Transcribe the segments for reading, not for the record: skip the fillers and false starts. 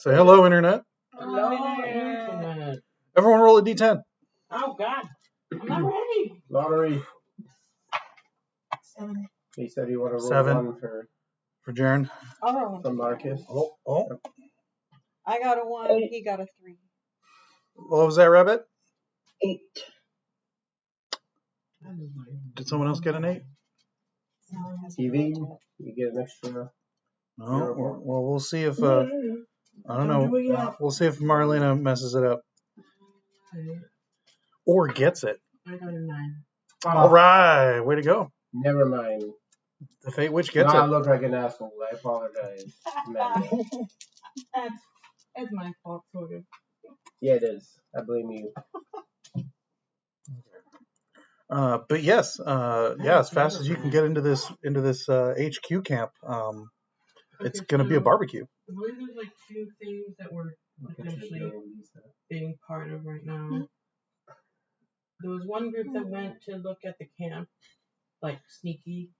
Say hello, Internet. Hello, Internet. Everyone roll a d10. Oh, God. I'm not ready. Lottery. 7. He said he wanted to roll 7. one for Jaren. I'll roll one. from Marcus. Oh. I got a 1. 8. He got a 3. What was that, Rabbit? 8. Did someone else get an 8? Someone has TV, rolled you get an extra. No. Well, we'll see if I don't know. We'll see if Marlena messes it up or gets it. I got a 9. All right, way to go. Never mind. The Fate Witch gets I it. look like an asshole. I apologize. Man. That's my fault, sort of. Yeah, it is. I blame you. But yes, as fast as you can get into this HQ camp, it's gonna be a barbecue. I believe there's like 2 things that we're potentially being part of right now. There was one group that went to look at the camp, like sneaky,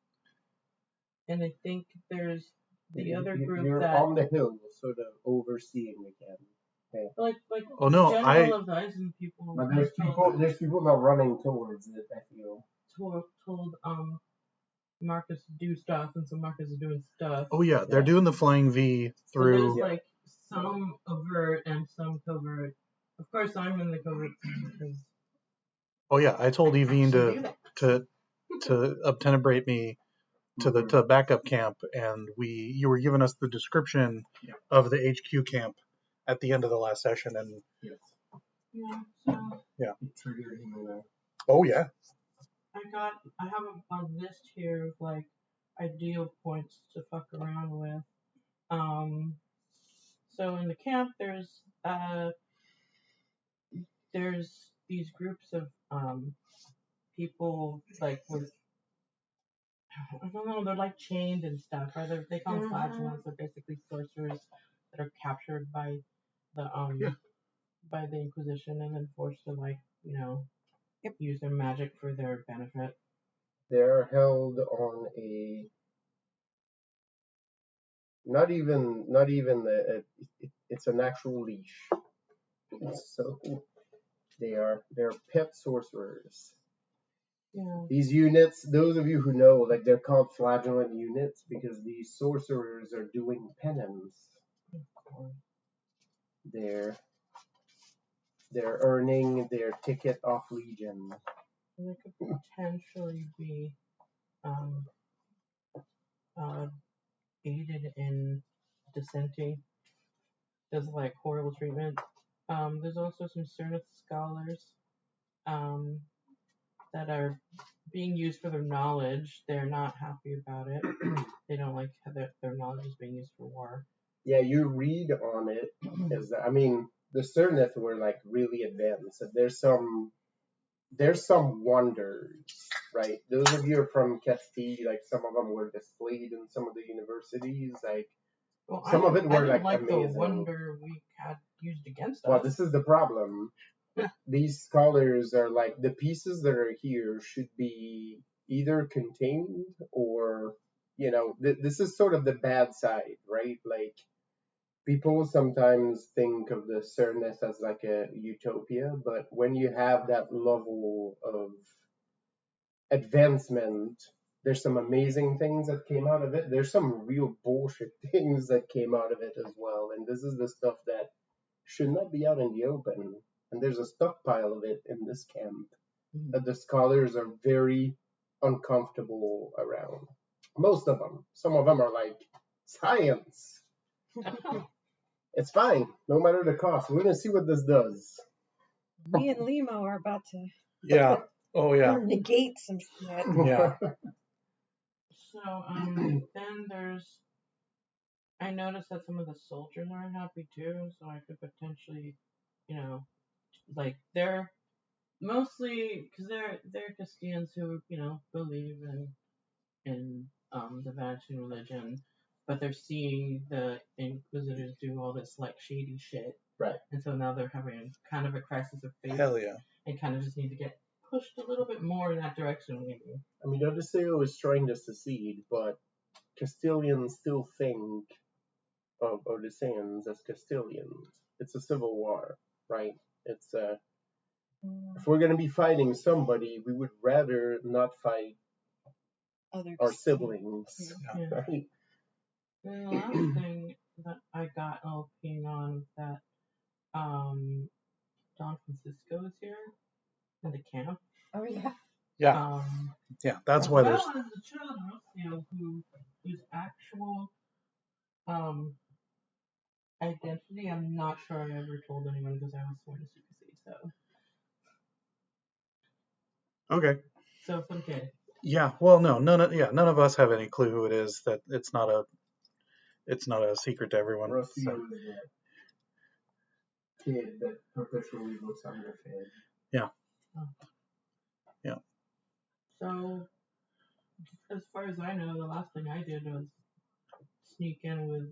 and I think there's the other group You're that on the hill, sort of overseeing the camp. like Oh no, general advising people. But there's people not running towards it. I feel. Told Marcus to do stuff, and so Marcus is doing stuff. Oh yeah, they're doing the flying V through. So there's like some overt and some covert. Of course, I'm in the covert because. Oh yeah, I told Evine to obtenebrate me to the backup camp, and you were giving us the description of the HQ camp at the end of the last session, and Yeah. So. Yeah. It triggered him. Oh yeah. I have a list here of like ideal points to fuck around with. So in the camp there's these groups of people like with I don't know, they're like chained and stuff. Or they call them flagellants. They're basically sorcerers that are captured by the by the Inquisition and then forced to use their magic for their benefit. They're held on a not even it's an actual leash. So they're pet sorcerers. Yeah. These units, those of you who know, like they're called flagellant units because these sorcerers are doing penance. They're earning their ticket off Legion. And they could potentially be aided in dissenting. There's like horrible treatment. There's also some Seryneth scholars that are being used for their knowledge. They're not happy about it. They don't like how their knowledge is being used for war. Yeah, you read on it is that, I mean, the Seryneth were like really advanced. There's some wonders, right? Those of you who are from Castille, like some of them were displayed in some of the universities, like some of it were like amazing. The wonder we had used against us. Well, this is the problem. These scholars are like the pieces that are here should be either contained or, this is sort of the bad side, right? Like people sometimes think of the Seryneth as like a utopia, but when you have that level of advancement, there's some amazing things that came out of it. There's some real bullshit things that came out of it as well. And this is the stuff that should not be out in the open. And there's a stockpile of it in this camp that the scholars are very uncomfortable around. Most of them. Some of them are like, science. It's fine, no matter the cost. We're going to see what this does. Me and Limo are about to negate some shit. Yeah. So, then I noticed that some of the soldiers aren't happy too, so I could potentially, they're mostly, because they're Castilians who, believe in the Vatacine religion, but they're seeing the Inquisitors do all this, like, shady shit. Right. And so now they're having kind of a crisis of faith. Hell yeah. And kind of just need to get pushed a little bit more in that direction, maybe. I mean, Odisseo is trying to secede, but Castilians still think of Odysseans as Castilians. It's a civil war, right? It's if we're going to be fighting somebody, we would rather not fight our siblings, Yeah. right? The last thing that I got an opinion on is that Don Francisco is here in the camp. Oh yeah. Yeah, yeah. That's As why well there's. as the child Rocio, whose actual identity I'm not sure I ever told anyone because I was sworn to secrecy. Okay. So it's okay. Yeah. Well, no. None of us have any clue who it is. That it's not a secret to everyone. Rocio So. is a kid that perpetually looks underfed. Yeah. Oh. Yeah. So, as far as I know, the last thing I did was sneak in with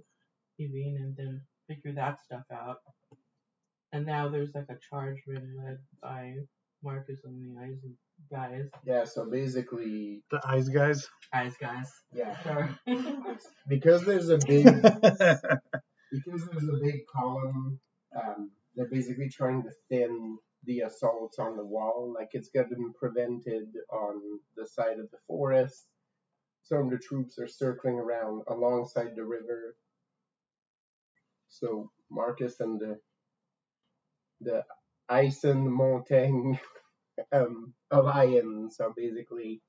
Evine and then figure that stuff out. And now there's like a charge being led by Marcus and the Eyes guys. Yeah, so basically, The eyes guys. Eyes guys. yeah, Sorry. because there's a big column, they're basically trying to thin the assaults on the wall. Like it's gotten prevented on the side of the forest. Some of the troops are circling around alongside the river. So Marcus and the Isen Montaigne alliance are basically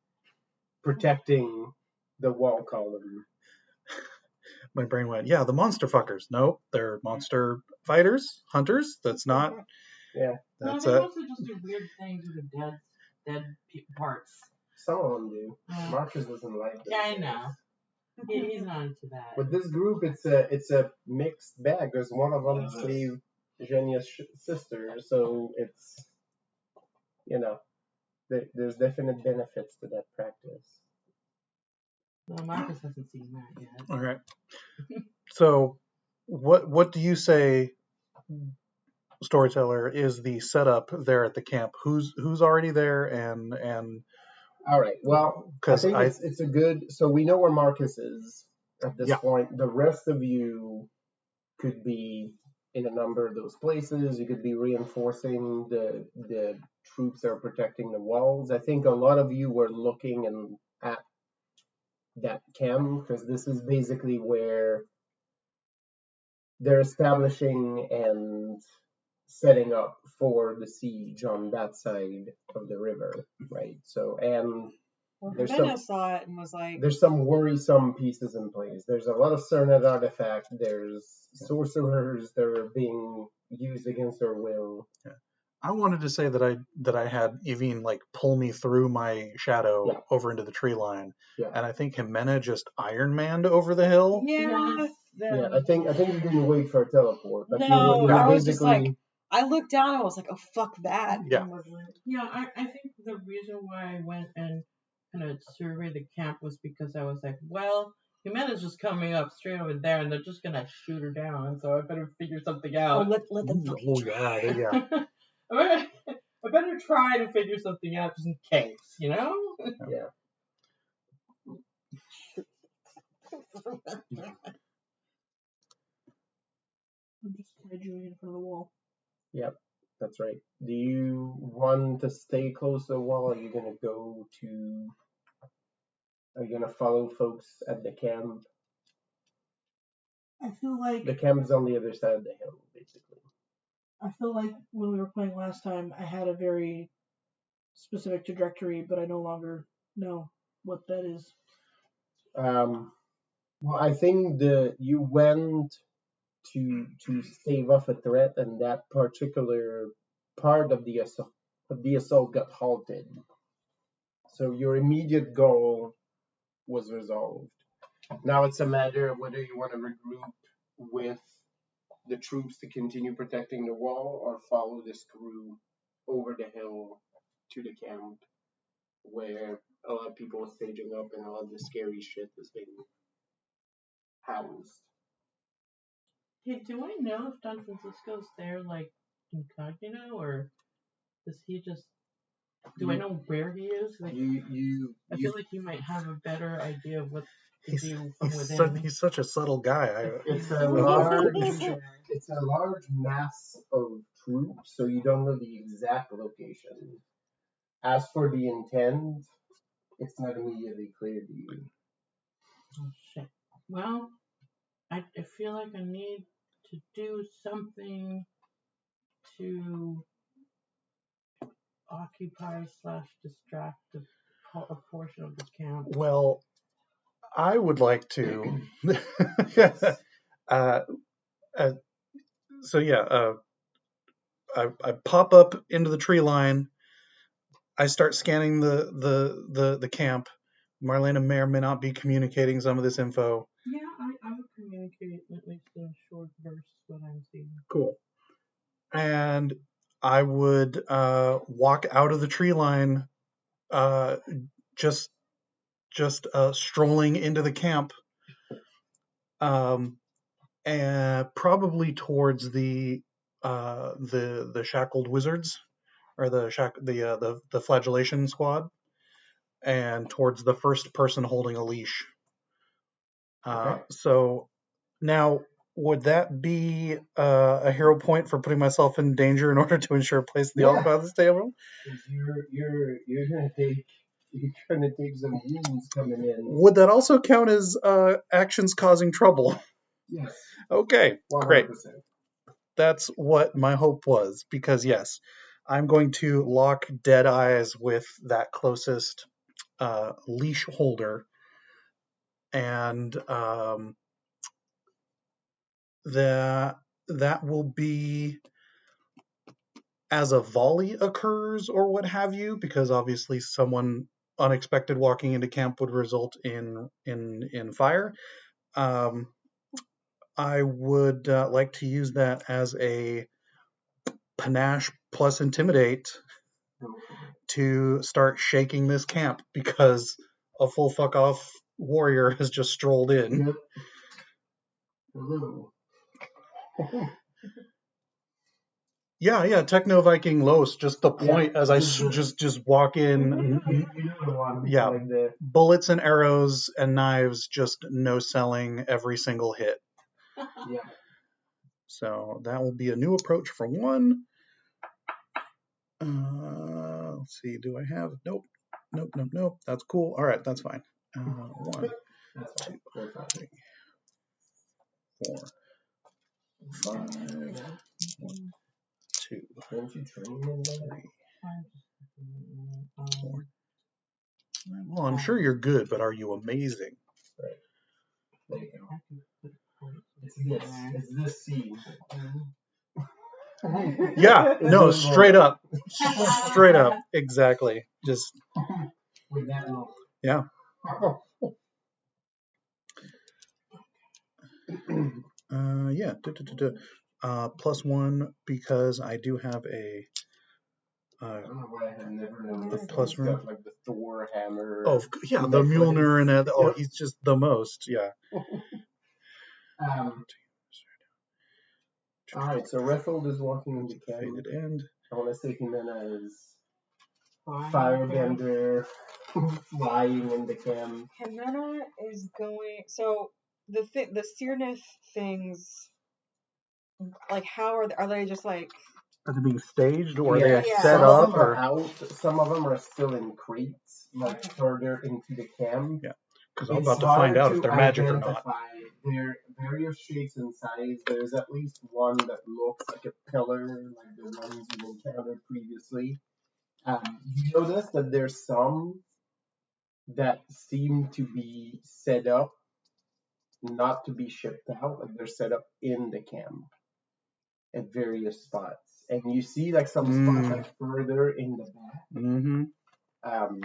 protecting the wall column. My brain went, yeah, the monster fuckers. Nope, they're monster fighters, hunters. That's not. Yeah. That's no, they mostly just do weird things with the dead parts. Some of them do. Marcus doesn't like that. Yeah, I know. He's not into that. With this group, it's a mixed bag. There's one of them saved Genia's sister, so it's, there's definite benefits to that practice. Well, Marcus hasn't seen that yet. All right. So, what do you say, storyteller, is the setup there at the camp? Who's already there and all right. Well, I think it's a good. So we know where Marcus is at this point. The rest of you could be in a number of those places. You could be reinforcing the troops that are protecting the walls. I think a lot of you were looking at that camp because this is basically where they're establishing and setting up for the siege on that side of the river, right? So, and Benna saw it and was like, there's some worrisome pieces in place. There's a lot of Seryneth artifact. There's sorcerers that are being used against their will. Yeah. I wanted to say that I had Evine like pull me through my shadow over into the tree line, and I think Jimena just Iron Manned over the hill. yeah. Yeah, I think you didn't wait for a teleport. But No, you were I was basically just like, I looked down and I was like, oh fuck that. Yeah. Yeah, I think the reason why I went and kind of surveyed the camp was because I was like, well, Jimena's just coming up straight over there and they're just gonna shoot her down, so I better figure something out. Oh, let them fucking try. Yeah. I better try to figure something out just in case, Yeah. I'm just graduating in front of the wall. Yep, that's right. Do you want to stay close to the wall? Are you gonna follow folks at the camp? I feel like The camp is on the other side of the hill, basically. I feel like when we were playing last time, I had a very specific trajectory, but I no longer know what that is. Well, I think you went to stave off a threat, and that particular part of the assault got halted. So your immediate goal was resolved. Now it's a matter of whether you want to regroup with the troops to continue protecting the wall or follow this crew over the hill to the camp where a lot of people are staging up and a lot of the scary shit is being housed. Hey, do I know if Don Francisco's there, like, incognito, or does he just... Do I know where he is? Like, I feel like you might have a better idea of what do from within. He's such a subtle guy. It's a large mass of troops, so you don't know the exact location. As for the intent, it's not immediately clear to you. Oh shit. Well, I feel like I need to do something to occupy / distract a portion of this camp. Well, I would like to. I pop up into the tree line. I start scanning the camp. Marlena may or may not be communicating some of this info. Yeah, I would communicate at least in short bursts what I'm seeing. Cool. And I would walk out of the tree line, just strolling into the camp, and probably towards the shackled wizards, or the flagellation squad, and towards the first person holding a leash. Okay. So now, would that be a hero point for putting myself in danger in order to ensure a place in the autopilot table? You're gonna take some wounds coming in. Would that also count as actions causing trouble? Yes. Okay, 100%. great. That's what my hope was, because yes, I'm going to lock dead eyes with that closest leash holder, and that will be as a volley occurs or what have you, because obviously someone unexpected walking into camp would result in fire. I would like to use that as a panache plus intimidate to start shaking this camp, because a full fuck off warrior has just strolled in. Yep. Hello. Yeah, Techno Viking Los, just the point as I just walk in. You know the one. Yeah, Like the... bullets and arrows and knives, just no selling every single hit. Yeah. So that will be a new approach for one. Let's see, do I have? Nope. That's cool. All right, that's fine. 1, 2, 3, 4, 5, 1, 2, Don't you train in that? 3, 4. Well, I'm sure you're good, but are you amazing? Right. There you go. It's this scene. Yeah, no, straight up, exactly. Just with that look. Yeah. Yeah. +1 because I do have a. I don't know why I have never noticed. Plus stuff room. like the Thor hammer. Oh yeah, the Mjolnir and that. Oh, he's just the most. Yeah. All right, so Rethold is walking in the camp. Faded end. I want to say Jimena is firebender flying in the camp. Jimena is going. So the Seryneth things, like how are they just like? Are they being staged, or are they set some up? Of them are out. Some of them are still in crates, like further into the camp. Yeah, because I'm about to find out if they're magic or not. They're various shapes and sizes. There's at least one that looks like a pillar, like the ones you encountered previously. You notice that there's some that seem to be set up, not to be shipped out. Like they're set up in the camp at various spots. And you see like some spots like further in the back. Mm-hmm. I'll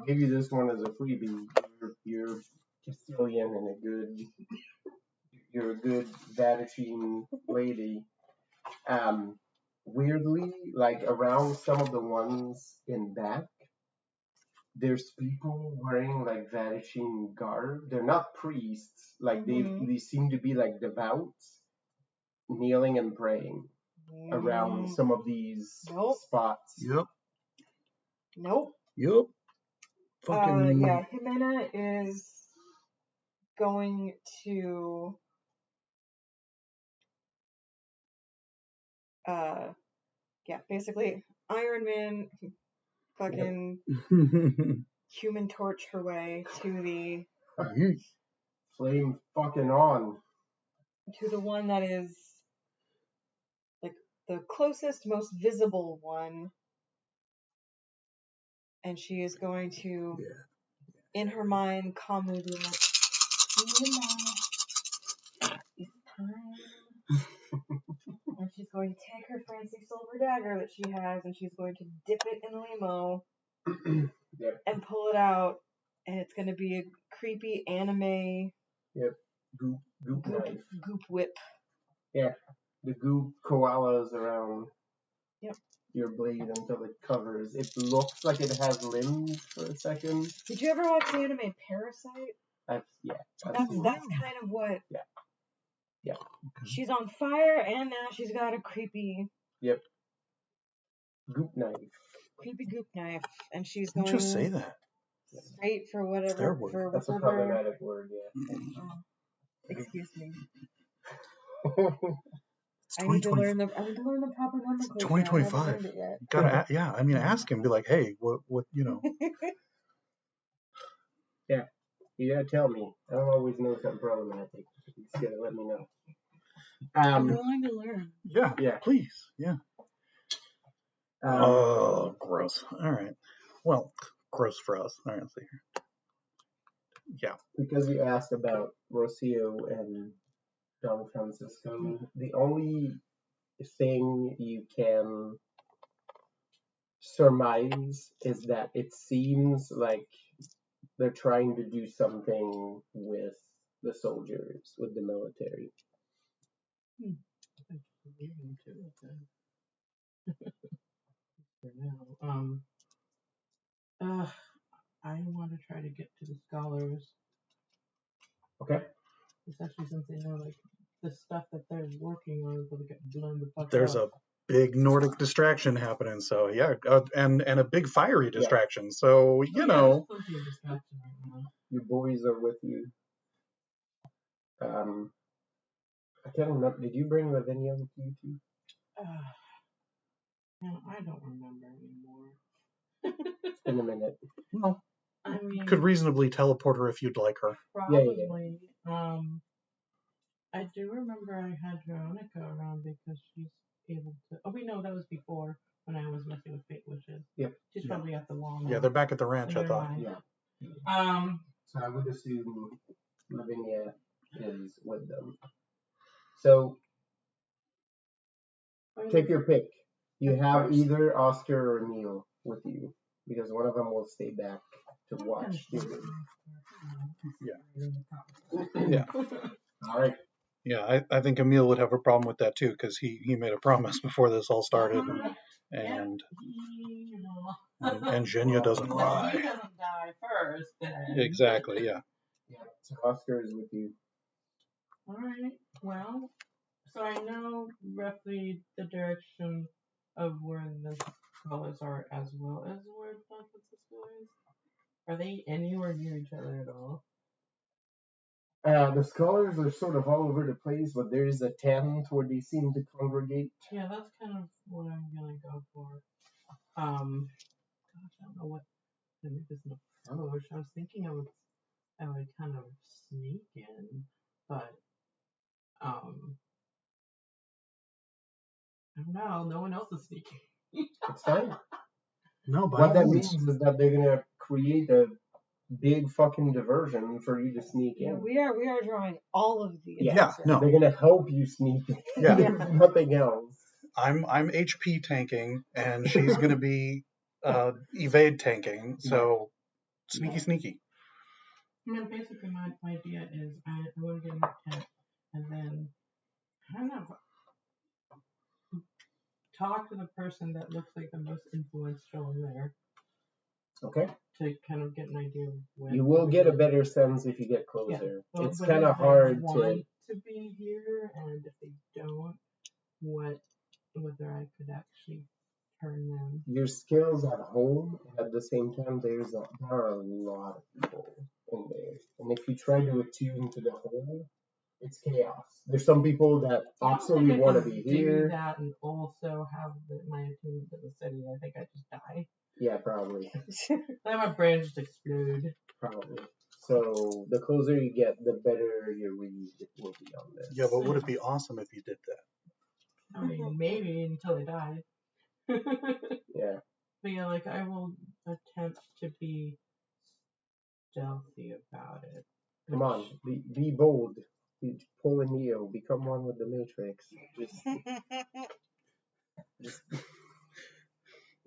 give you this one as a freebie. You're Castilian and you're a good Vatacine lady. Weirdly, like around some of the ones in back, there's people wearing like Vatacine garb. They're not priests. Like they seem to be like devout, kneeling and praying around some of these spots. Yep. Nope. Fucking. Yeah, Jimena is going to basically Iron Man fucking Human Torch her way to the Flame fucking on. to the one that is like the closest, most visible one, and she is going to, in her mind, calmly be like, it's time. And she's going to take her fancy silver dagger that she has, and she's going to dip it in limo and pull it out, and it's going to be a creepy anime Goop knife. Goop whip. Yeah, the goop koalas around Yep. your blade until it covers. It looks like it has limbs for a second. Did you ever watch the anime Parasite? I've That's seen kind of what. Yeah. She's on fire, and now she's got a creepy. Yep. Goop knife. Creepy goop knife, and she's Don't going just say that. straight for whatever. Their word. For That's a whatever. problematic word, yeah. Excuse me. It's I need to learn the proper nomenclature. 2025. I haven't learned it yet. Gotta, I mean, ask him. Be like, hey, what, you know. Yeah. You gotta tell me. I don't always know something problematic. You just gotta let me know. I'm willing to learn. Yeah. Please. Yeah. Gross. All right. Well, gross for us. All right, let's see here. Yeah. Because you asked about Rocio and Don Francisco, the only thing you can surmise is that it seems like they're trying to do something with the soldiers, with the military. For now. I want to try to get to the scholars. Okay. Especially since they know like the stuff that they're working on will get blown the fuck There's up. a big Nordic distraction happening, so yeah, and a big fiery distraction. So you know, There's plenty of distraction right now. Your boys are with you. I can't remember. Did you bring Lavinia with you too? No, I don't remember anymore. It's been a minute. well, I mean, could reasonably teleport her if you'd like her. probably. I do remember I had Veronica around because she's able to. Oh, wait, no, that was before when I was messing with Fate Wishes. Yep. She's probably at the wall now. Yeah, they're back at the ranch. I Never thought. mind. Yeah. So I would assume Lavinia is with them. So take your pick. You have either Oscar or Neil with you, because one of them will stay back to watch. Yeah. All right. Yeah, I think Emil would have a problem with that too, because he made a promise before this all started, and Genya doesn't lie. He doesn't die first. Then. Exactly. Yeah. Yeah. So Oscar is with you. All right. Well, so I know roughly the direction of where the scholars are, as well as where San Francisco is. Are they anywhere near each other at all? The scholars are sort of all over the place, but there is a tent where they seem to congregate. Yeah, that's kind of what I'm gonna go for. Gosh, I don't know what to make this an approach. I was thinking I would kind of sneak in, but I don't know. No one else is sneaking. It's fine. No, by What all that means. means is that they're gonna create a big fucking diversion for you to sneak Yeah, in. we are drawing all of these. Yeah, no. They're gonna help you sneak in. Yeah. There's nothing else. I'm HP tanking, and she's gonna be evade tanking. So sneaky. I mean, basically, my idea is I want to get in the tent and then kind of talk to the person that looks like the most influential in there. Okay. To kind of get an idea of when. You will get a better sense if you get closer. Well, it's kind of hard to be here, and if they don't, whether I could actually turn them. Your skills at home, and at the same time, there are a lot of people in there. And if you try to attune to the whole, it's chaos. There's some people that absolutely want to be here. Do that and also have my attunement to the city. I think I just die. Yeah, probably. Then my brain just explode. Probably. So the closer you get, the better your read will be on this. Yeah, but would it be awesome if you did that? I mean, maybe until I die. Yeah. But yeah, like I will attempt to be stealthy about it. Come on, be bold. Pull a Neo, become one with the Matrix. Just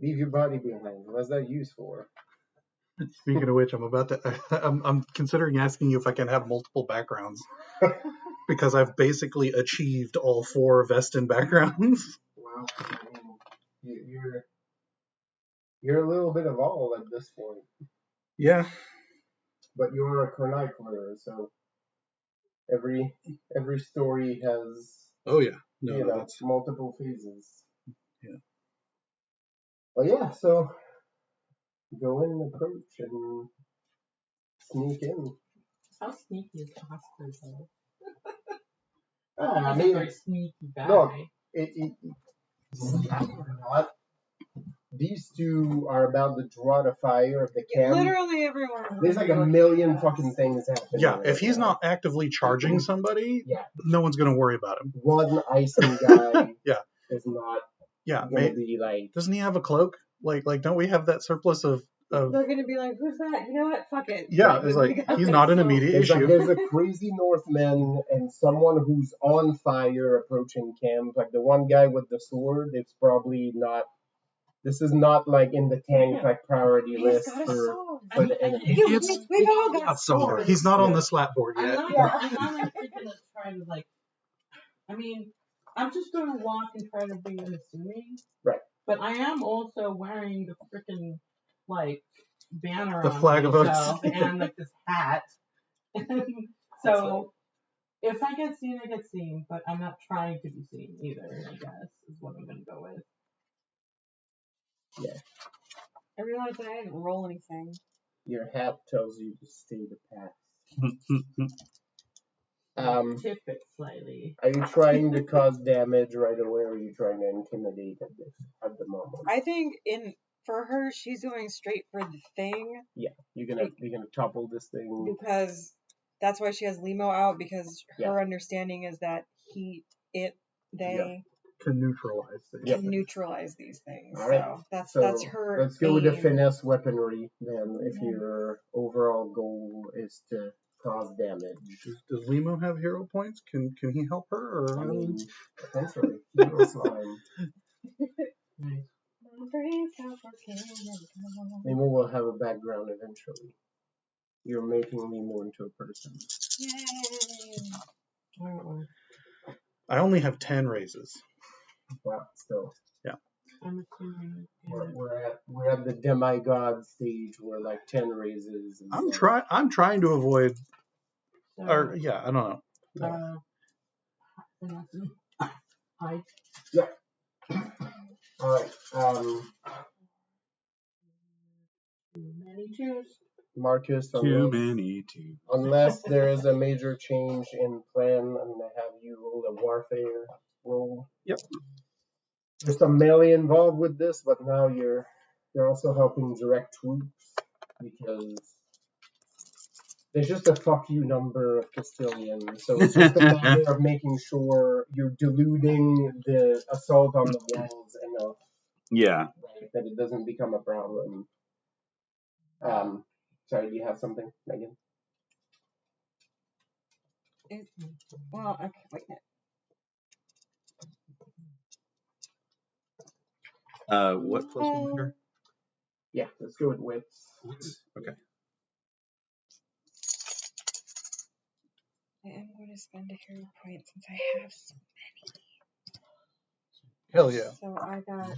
leave your body behind. What's that used for? Speaking of which, I'm considering asking you if I can have multiple backgrounds because I've basically achieved all 4 Vestin backgrounds. Well, I mean, you're a little bit of all at this point. Yeah. But you're a chronicler, so every story has multiple phases. Yeah. Well, yeah. So go in and approach and sneak in. How sneaky is Oscar though? I He's a mean, very sneaky guy. look, these two are about to draw the fire of the camp. Literally everyone. There's like a million fucking things happening. Yeah, if he's not actively charging somebody, no one's gonna worry about him. One icing guy is not maybe be like. Doesn't he have a cloak? Like don't we have that surplus of They're gonna be like, who's that? You know what? Fuck it. Yeah, it's like he's not an immediate issue. There's a crazy Northman and someone who's on fire approaching camp. Like the one guy with the sword, it's probably not. This is not like in the tank like priority list for the enemy. We've all got swords. He's not on the slap board yet. I'm not like freaking trying to like. I mean, I'm just gonna walk and try to be unassuming. Right. But I am also wearing the freaking like banner the on flag of myself and like this hat. So if I get seen, I get seen. But I'm not trying to be seen either. I guess is what I'm gonna go with. Yeah. I realized that I didn't roll anything. Your hat tells you to stay the path. Tip it slightly. Are you trying to cause damage right away, or are you trying to intimidate at the moment? I think for her, she's going straight for the thing. Yeah, you're gonna topple this thing because that's why she has Limo out, because her understanding is that they can neutralize things. Can neutralize these things. All right. So that's her. Let's go with the finesse weaponry then. If your overall goal is to cause damage. Does Limo have hero points? Can he help her? Or? I mean, potentially. Hero slime. Limo will have a background eventually. You're making Limo into a person. Yay! I only have 10 raises. Wow, still. Yeah. I'm assuming we're at the demigod stage where like 10 raises. I'm trying to avoid. Or I don't know. Hi. Yeah. All right. Too many twos. Marcus. Too many twos. Unless there is a major change in plan, I'm gonna have you roll a warfare roll. Yep. There's some melee involved with this, but now you're also helping direct troops because there's just a fuck you number of Castilians, so it's just a matter of making sure you're diluting the assault on the walls enough. Yeah. Right, that it doesn't become a problem. Sorry, do you have something, Megan? Well, okay, wait a minute. What plus 1 here? Yeah, let's go with wits. Okay. I am going to spend a hero point since I have so many. Hell yeah. So I got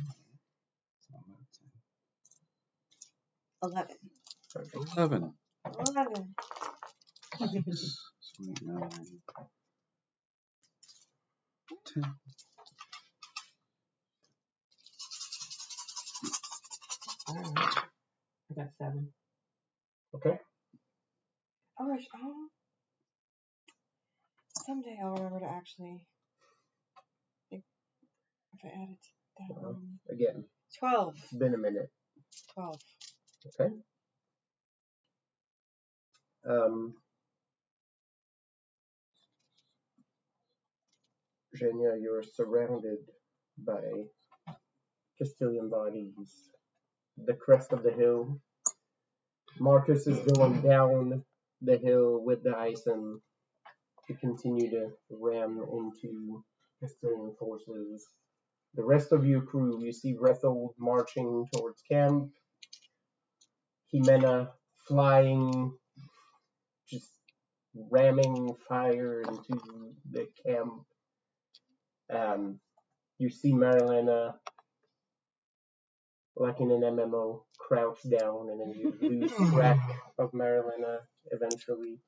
11. 11. 11. Sweet 9. 10. All right. I got 7. Okay. Oh, someday I'll remember to actually think if I added that one. Again, 12. it's been a minute. 12. Okay. Genya, you're surrounded by Castilian bodies. The crest of the hill. Marcus is going down the hill with the Ison to continue to ram into Castilian forces. The rest of your crew, you see Rethold marching towards camp. Jimena flying, just ramming fire into the camp. You see Marilena, like in an MMO, crouch down, and then you lose track of Marilena eventually.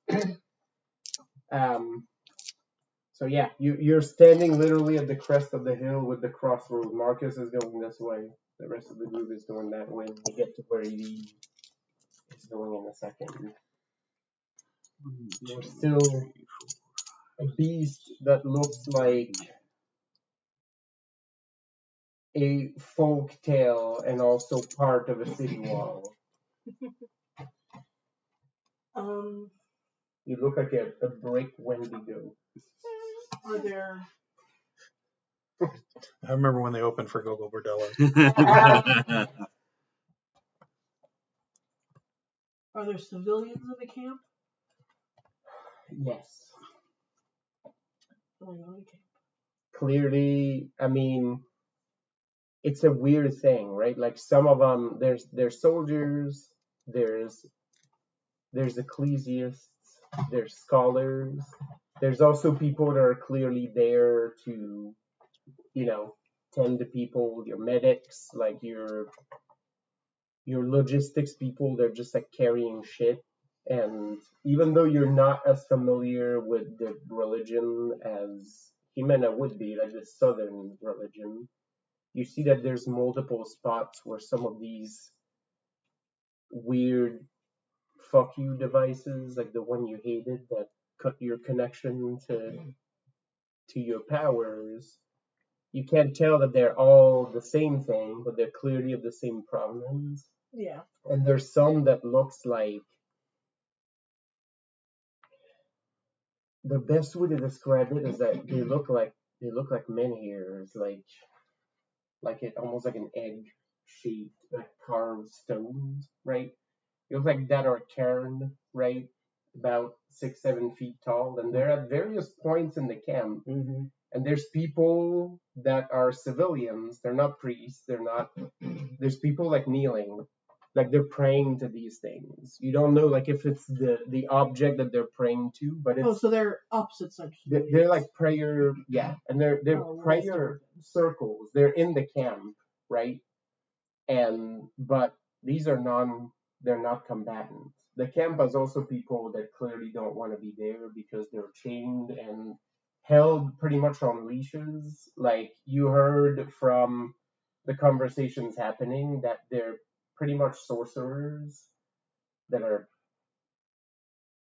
So yeah, you're standing literally at the crest of the hill with the crossroad. Marcus is going this way. The rest of the group is going that way. We get to where he is going in a second. There's still a beast that looks like a folk tale and also part of a city wall. You look like a brick Wendigo. Are there I remember when they opened for Gogo Bordello. civilians in the camp? Yes. Going on the camp. Clearly, I mean, it's a weird thing, right? Like some of them, there's soldiers, there's ecclesiasts, there's scholars. There's also people that are clearly there to, tend to people, your medics, like your logistics people. They're just like carrying shit. And even though you're not as familiar with the religion as Jimena would be, like the southern religion, you see that there's multiple spots where some of these weird fuck you devices, like the one you hated that cut your connection to your powers, you can't tell that they're all the same thing, but they're clearly of the same provenance. Yeah. And there's some that looks like, the best way to describe it is that they look like menhirs, like it almost like an egg shaped, like carved stones, right? It looks like that are cairn, right? About 6-7 feet tall, and they're at various points in the camp. Mm-hmm. And there's people that are civilians. They're not priests. There's people like kneeling, like they're praying to these things. You don't know, like if it's the object that they're praying to, but it's. Oh, so they're opposite sides. They're like prayer, yeah, and they're prayer circles. They're in the camp, right? But these are they're not combatants. The camp has also people that clearly don't want to be there because they're chained and held pretty much on leashes. Like you heard from the conversations happening that they're pretty much sorcerers that are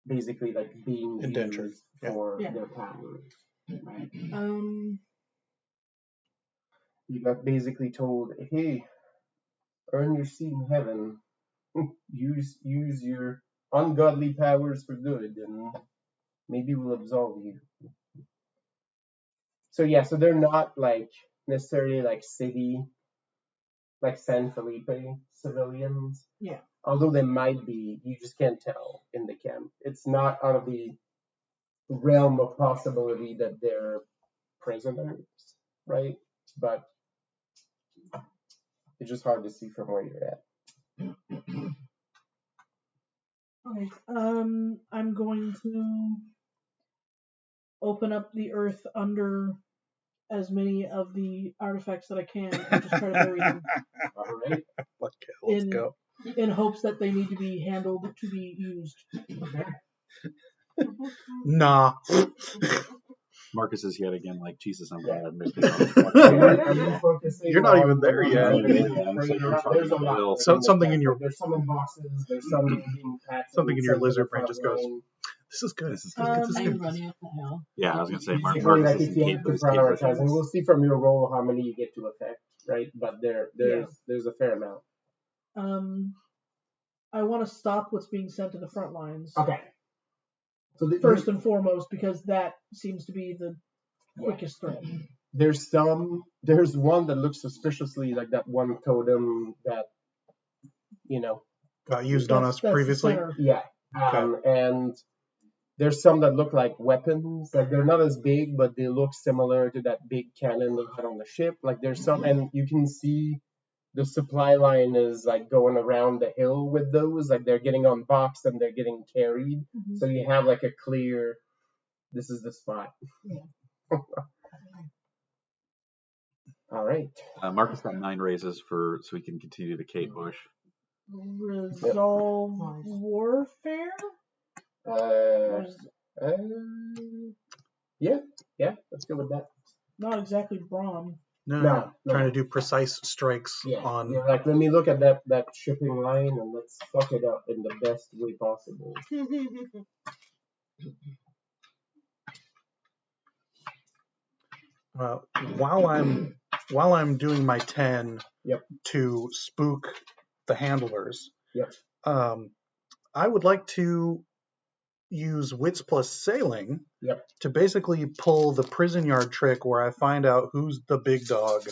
basically like being used for their powers. Right? You got basically told, hey, earn your seat in heaven. use your ungodly powers for good, and maybe we'll absolve you. So yeah, so they're not like necessarily like city, like San Felipe civilians. Yeah. Although they might be, you just can't tell in the camp. It's not out of the realm of possibility that they're prisoners, right? But it's just hard to see from where you're at. Okay. I'm going to open up the earth under as many of the artifacts that I can and just try to bury them. All right. Okay, let's go. In hopes that they need to be handled to be used. Okay. Nah. Marcus is yet again like, Jesus, I'm glad I missed Are you focusing You're not on even there the yet. ones that are being traded around? There's a lot. Something in your There's some in boxes. There's some being packed. something in your sent to the lizard brain front just goes, line. this is good. This is This good. is good. This Are is you good. running up the hill? Yeah, I was gonna say Usually, Marcus like, is if you have to prioritize, and we'll see from your roll how many you get to affect, right? But there's a fair amount. I want to stop what's being sent to the front lines. Okay. So First and foremost, because that seems to be the quickest threat. There's one that looks suspiciously like that one totem that, Got used on us That's previously. the center. yeah. And there's some that look like weapons. Like they're not as big, but they look similar to that big cannon they had on the ship. Like there's some, and you can see the supply line is like going around the hill with those. Like they're getting unboxed and they're getting carried. Mhm. So you have like a clear, this is the spot. Yeah. All right. Marcus got 9 raises so we can continue the Kate Bush. Resolve warfare? Yeah, let's go with that. Not exactly brawn. No. Trying to do precise strikes on. Yeah, like let me look at that shipping line and let's fuck it up in the best way possible. While I'm doing my 10 Yep. to spook the handlers, Yep. I would like to use wits plus sailing Yep. to basically pull the prison yard trick where I find out who's the big dog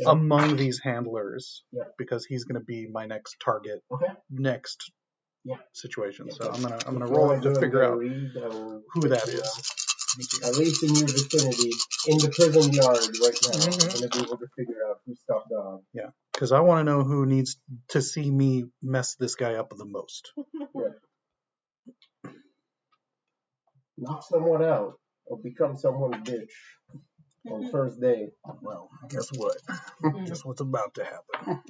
among these handlers, because he's going to be my next target, next situation. So I'm gonna roll it to figure out who that is. At least in your vicinity, in the prison yard right now, I'm going to be able to figure out who's top dog. Yeah, because I want to know who needs to see me mess this guy up the most. Knock someone out or become someone's bitch on first day. Well, guess what? Guess what's about to happen.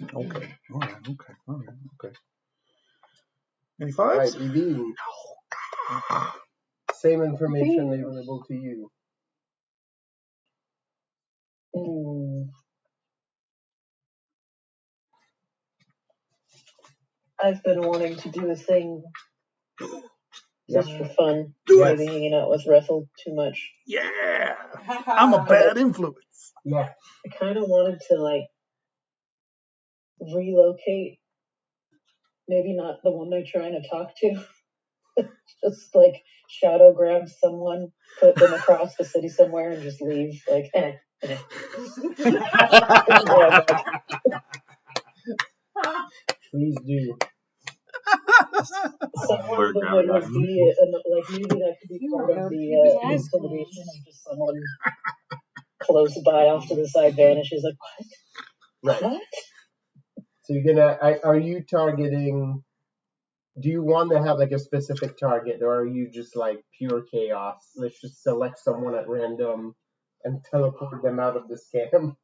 Okay. All right. Any fives? All right, Evine. Same information available to you. I've been wanting to do a thing just for fun. Do Maybe hanging out with Russell too much. Yeah. I'm a bad influence. Yeah. I kind of wanted to relocate. Maybe not the one they're trying to talk to. Just shadow grab someone, put them across the city somewhere, and just leave. Please do. Someone that would be maybe that could be part of the intimidation of just someone close by off to the side vanishes. What? Right. So you're gonna. Are you targeting? Do you want to have a specific target, or are you just pure chaos? Let's just select someone at random and teleport them out of the scam.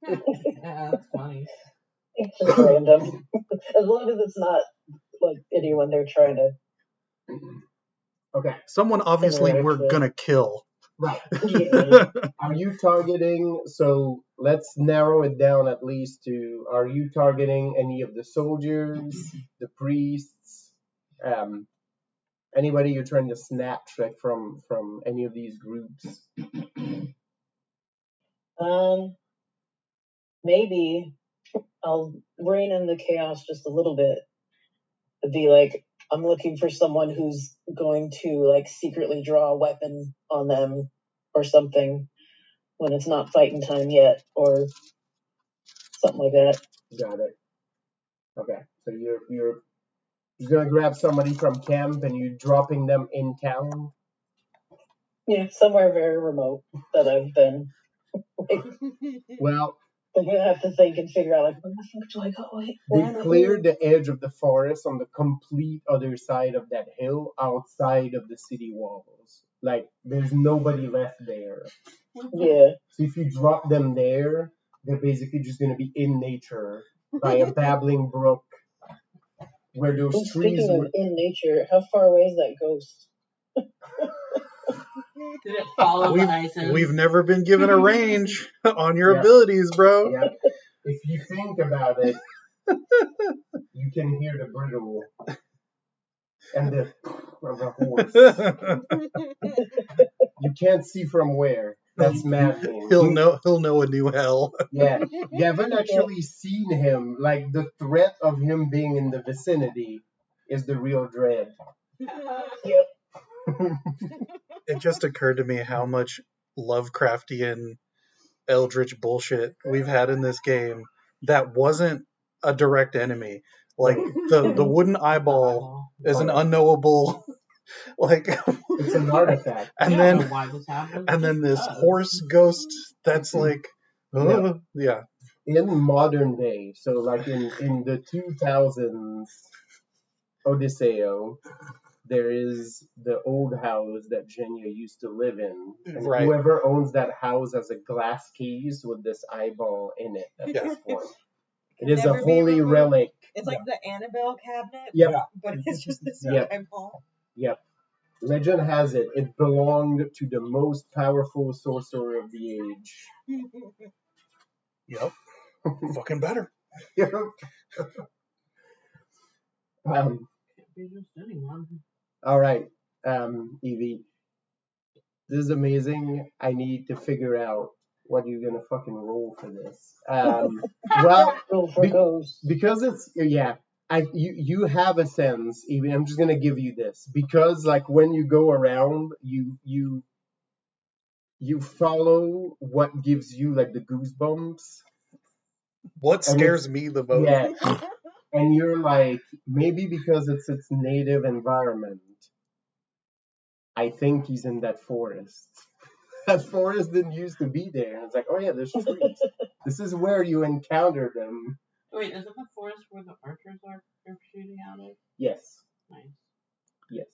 Yeah, that's funny. It's just random. As long as it's not anyone they're trying to. Okay. Someone obviously we're gonna kill. Right. Yeah. Are you targeting? So let's narrow it down at least to: are you targeting any of the soldiers, the priests, anybody you're trying to snatch from any of these groups? Maybe I'll rein in the chaos just a little bit. It'd be I'm looking for someone who's going to secretly draw a weapon on them or something when it's not fighting time yet, or something like that. Got it. Okay, so you're gonna grab somebody from camp and you're dropping them in town. Yeah, somewhere very remote that I've been. Well, I'm gonna have to think and figure out where the fuck do I go? They cleared the edge of the forest on the complete other side of that hill, outside of the city walls. There's nobody left there. Yeah. So if you drop them there, they're basically just going to be in nature by a babbling brook where those trees. Speaking of in nature, how far away is that ghost? Did it follow the ISIS? We've never been given a range on your Yeah. abilities, bro. Yeah. If you think about it, you can hear the brittle and the of a horse. You can't see from where. That's maddening. He'll know a new hell. Yeah, you haven't actually seen him. Like, the threat of him being in the vicinity is the real dread. Yep. It just occurred to me how much Lovecraftian eldritch bullshit we've had in this game that wasn't a direct enemy. Like the wooden eyeball is an unknowable like It's an artifact. and I then don't know why this happens. and It then just this does. horse ghost that's like yeah. In modern day, so like in the 2000s Odysseo, there is the old house that Genya used to live in. And Right. whoever owns that house has a glass case with this eyeball in it at this point. It is a Never be holy removed. relic. It's like the Annabelle cabinet, Yep. but it's just this Yep. eyeball. Yep. Legend has it, it belonged to the most powerful sorcerer of the age. Yep. Fucking better. Be just anyone. All right, Evie. This is amazing. I need to figure out what you're gonna fucking roll for this. Well, Roll for ghosts. because it's you have a sense. Even I'm just gonna give you this because like when you go around, you follow what gives you like the goosebumps. What scares me the most? Yeah, and you're like maybe because it's its native environment. I think he's in that forest. That forest didn't used to be there. And it's like, oh yeah, there's trees. This is where you encounter them. Wait, is it the forest where the archers are shooting out of? Yes, Nice. yes.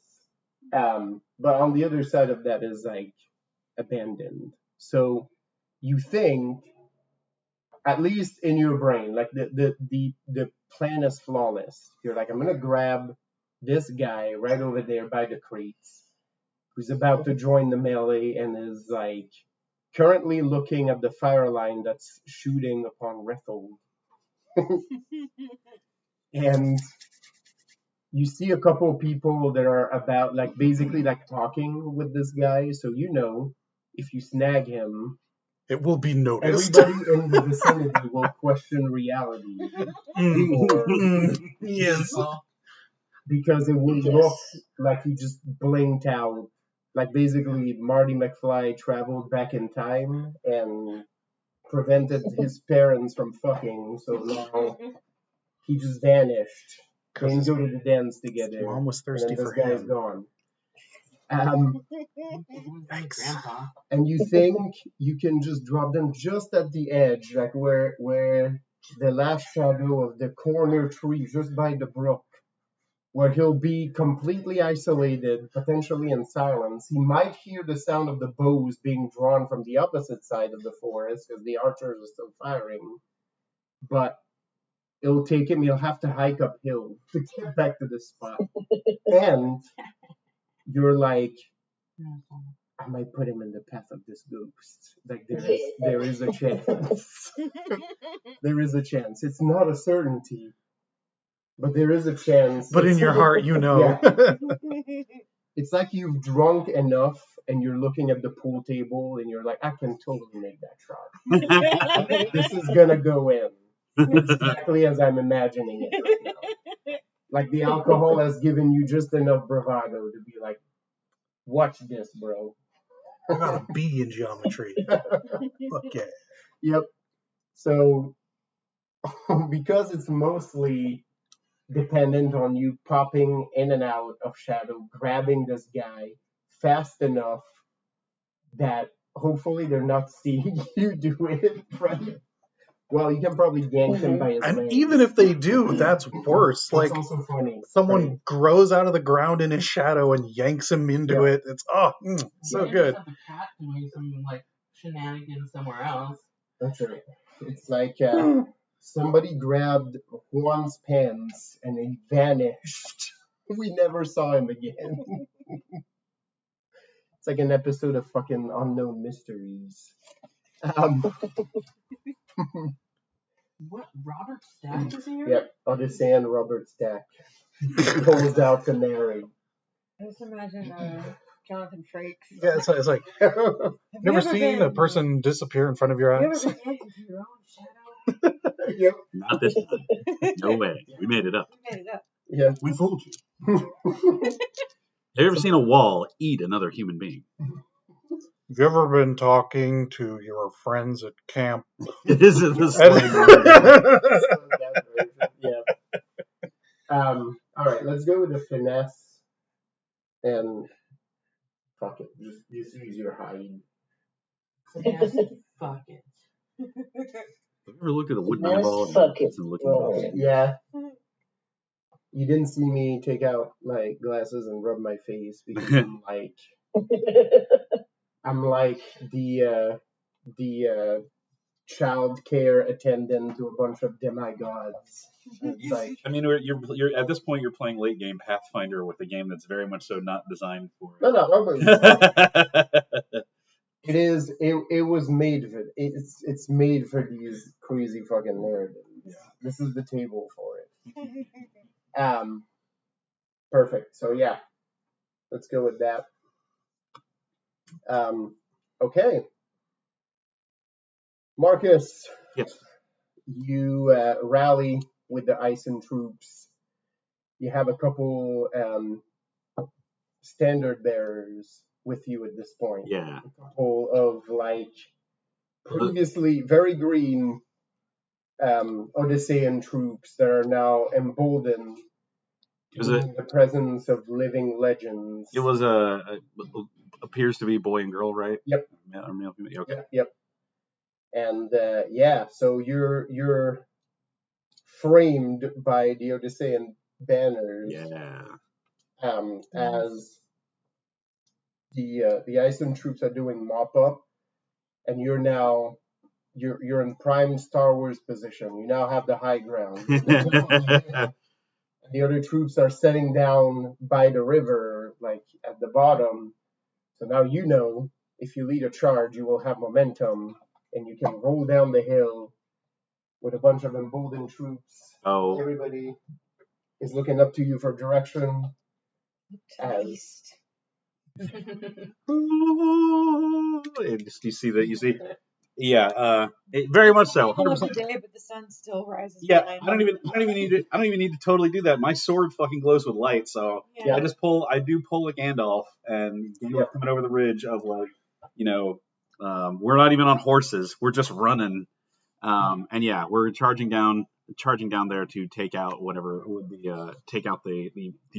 But on the other side of that is like abandoned. So you think, at least in your brain, like the plan is flawless. You're like, I'm gonna grab this guy right over there by the crates, who's about to join the melee and is like currently looking at the fire line that's shooting upon Rethel. And you see a couple of people that are about like basically like talking with this guy, so you know if you snag him, It will be noticed. everybody in the vicinity will question reality. Yes. Because it would look like he just blinked out. Like basically Marty McFly traveled back in time and prevented his parents from fucking, so now he just vanished. They didn't go to the dance together. Mom was and thirsty then for this guy's him. gone. Thanks. Grandpa. And you think you can just drop them just at the edge, like where the last shadow of the corner tree, just by the brook, where he'll be completely isolated, potentially in silence. He might hear the sound of the bows being drawn from the opposite side of the forest because the archers are still firing. But it'll take him, he'll have to hike uphill to get back to the spot. And you're like, I might put him in the path of this ghost. Like there is a chance. There is a chance. It's not a certainty, but there is a chance. But in your heart, you know. Yeah. It's like you've drunk enough and you're looking at the pool table and you're like, I can totally make that shot. This is gonna go in. Exactly as I'm imagining it right now. Like the alcohol has given you just enough bravado to be like, watch this, bro. I got a B in geometry. Okay. Yep. So because it's mostly dependent on you popping in and out of shadow, grabbing this guy fast enough that hopefully they're not seeing you do it, right? Well, you can probably yank him by his And legs. even if they do, that's worse. That's Like also funny. someone right? grows out of the ground in his shadow and yanks him into Yeah. it. It's so You good. just have the cat doing some like shenanigans somewhere else. That's right. It's like somebody grabbed Juan's pants and he vanished. We never saw him again. It's like an episode of fucking Unknown Mysteries. What? Robert Stack is here? Yep, Odyssey and Robert Stack pulls out the narrate. I just imagine Jonathan Frakes. Yeah, it's like never seen a person disappear in front of your Have you eyes. ever been into your own shadow? Yep. Not this time. No way. We made it up. You made it up. Yeah. We fooled you. Have you ever seen a wall eat another human being? Have you ever been talking to your friends at camp? Is it the slang word? Yeah. All right, let's go with the finesse and fuck it. Just use your hide. Yes, fuck it. Have you ever looked at a wooden Yes, eyeball fuck it. and looking at it? Yeah. You didn't see me take out my glasses and rub my face because I'm like the child care attendant to a bunch of demigods. It's like, I mean, you're at this point you're playing late game Pathfinder with a game that's very much so not designed for. no. It was made for it's made for these crazy fucking narratives. Yeah. This is the table for it. Perfect. So yeah, let's go with that. Okay. Marcus. Yes. You rally with the Ison troops. You have a couple standard bearers with you at this point. Yeah. A couple of like previously very green Odyssean troops that are now emboldened in the presence of living legends. It was appears to be boy and girl, right? Yep. Male, female. Okay. Yep. And so you're framed by the Odyssean banners. Yeah. As the Iceland troops are doing mop up, and you're in prime Star Wars position. You now have the high ground. The other troops are setting down by the river, like at the bottom. So now you know if you lead a charge, you will have momentum, and you can roll down the hill with a bunch of emboldened troops. Oh. Everybody is looking up to you for direction. East. You see that? You see? Yeah. Very much so. 100%. Day, but the sun still rises. Yeah. I don't even need to totally do that. My sword fucking glows with light, so Yeah. I do pull a Gandalf, and Gandalf coming over the ridge of like, we're not even on horses. We're just running. And yeah, we're charging down there to take out whatever would be take out the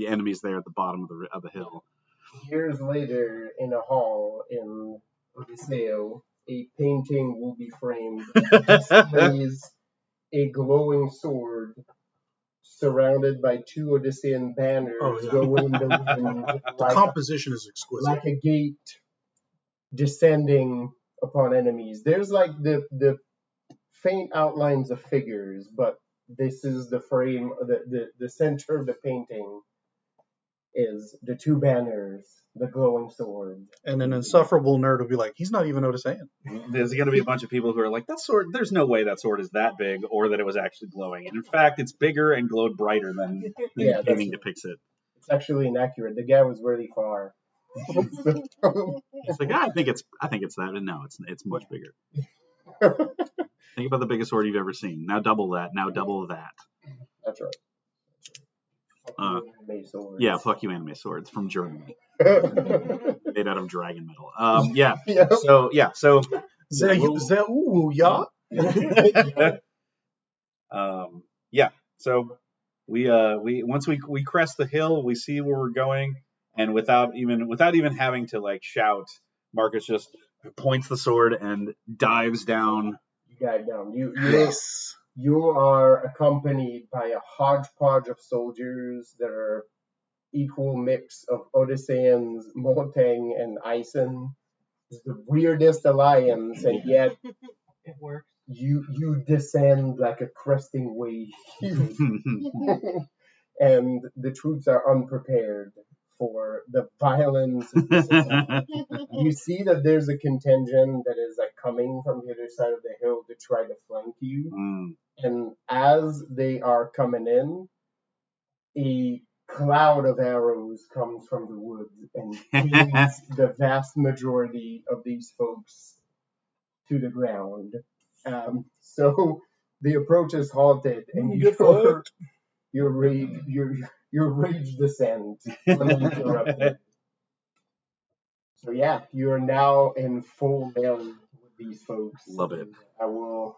enemies there at the bottom of the hill. Years later, in a hall in Odisseo, a painting will be framed that displays a glowing sword surrounded by two Odyssean banners going in the wind. The composition is exquisite. Like a gate descending upon enemies. There's like the faint outlines of figures, but this is the frame. The center of the painting is the two banners, the glowing sword. And an insufferable nerd will be like, he's not even Odyssean. There's going to be a bunch of people who are like, that sword, there's no way that sword is that big or that it was actually glowing. And in fact, it's bigger and glowed brighter than the painting depicts it. It's actually inaccurate. The guy was really far. It's like, I think it's that. No, it's much bigger. Think about the biggest sword you've ever seen. Now double that. Now double that. That's right. Anime swords. Yeah, fuck you, anime swords from Germany, made out of dragon metal. So So we once we crest the hill, we see where we're going, and without even having to like shout, Marcus just points the sword and dives down. You dive down. You are accompanied by a hodgepodge of soldiers that are equal mix of Odysseans, Mortang, and Ison. It's the weirdest alliance, and yet it works. You descend like a cresting wave, and the troops are unprepared for the violence of this attack. You see that there's a contingent that is like coming from the other side of the hill to try to flank you. And as they are coming in, a cloud of arrows comes from the woods and pins the vast majority of these folks to the ground. So the approach is halted, and your rage descent uninterrupted. So yeah, you're now in full melee with these folks. Love it. I'll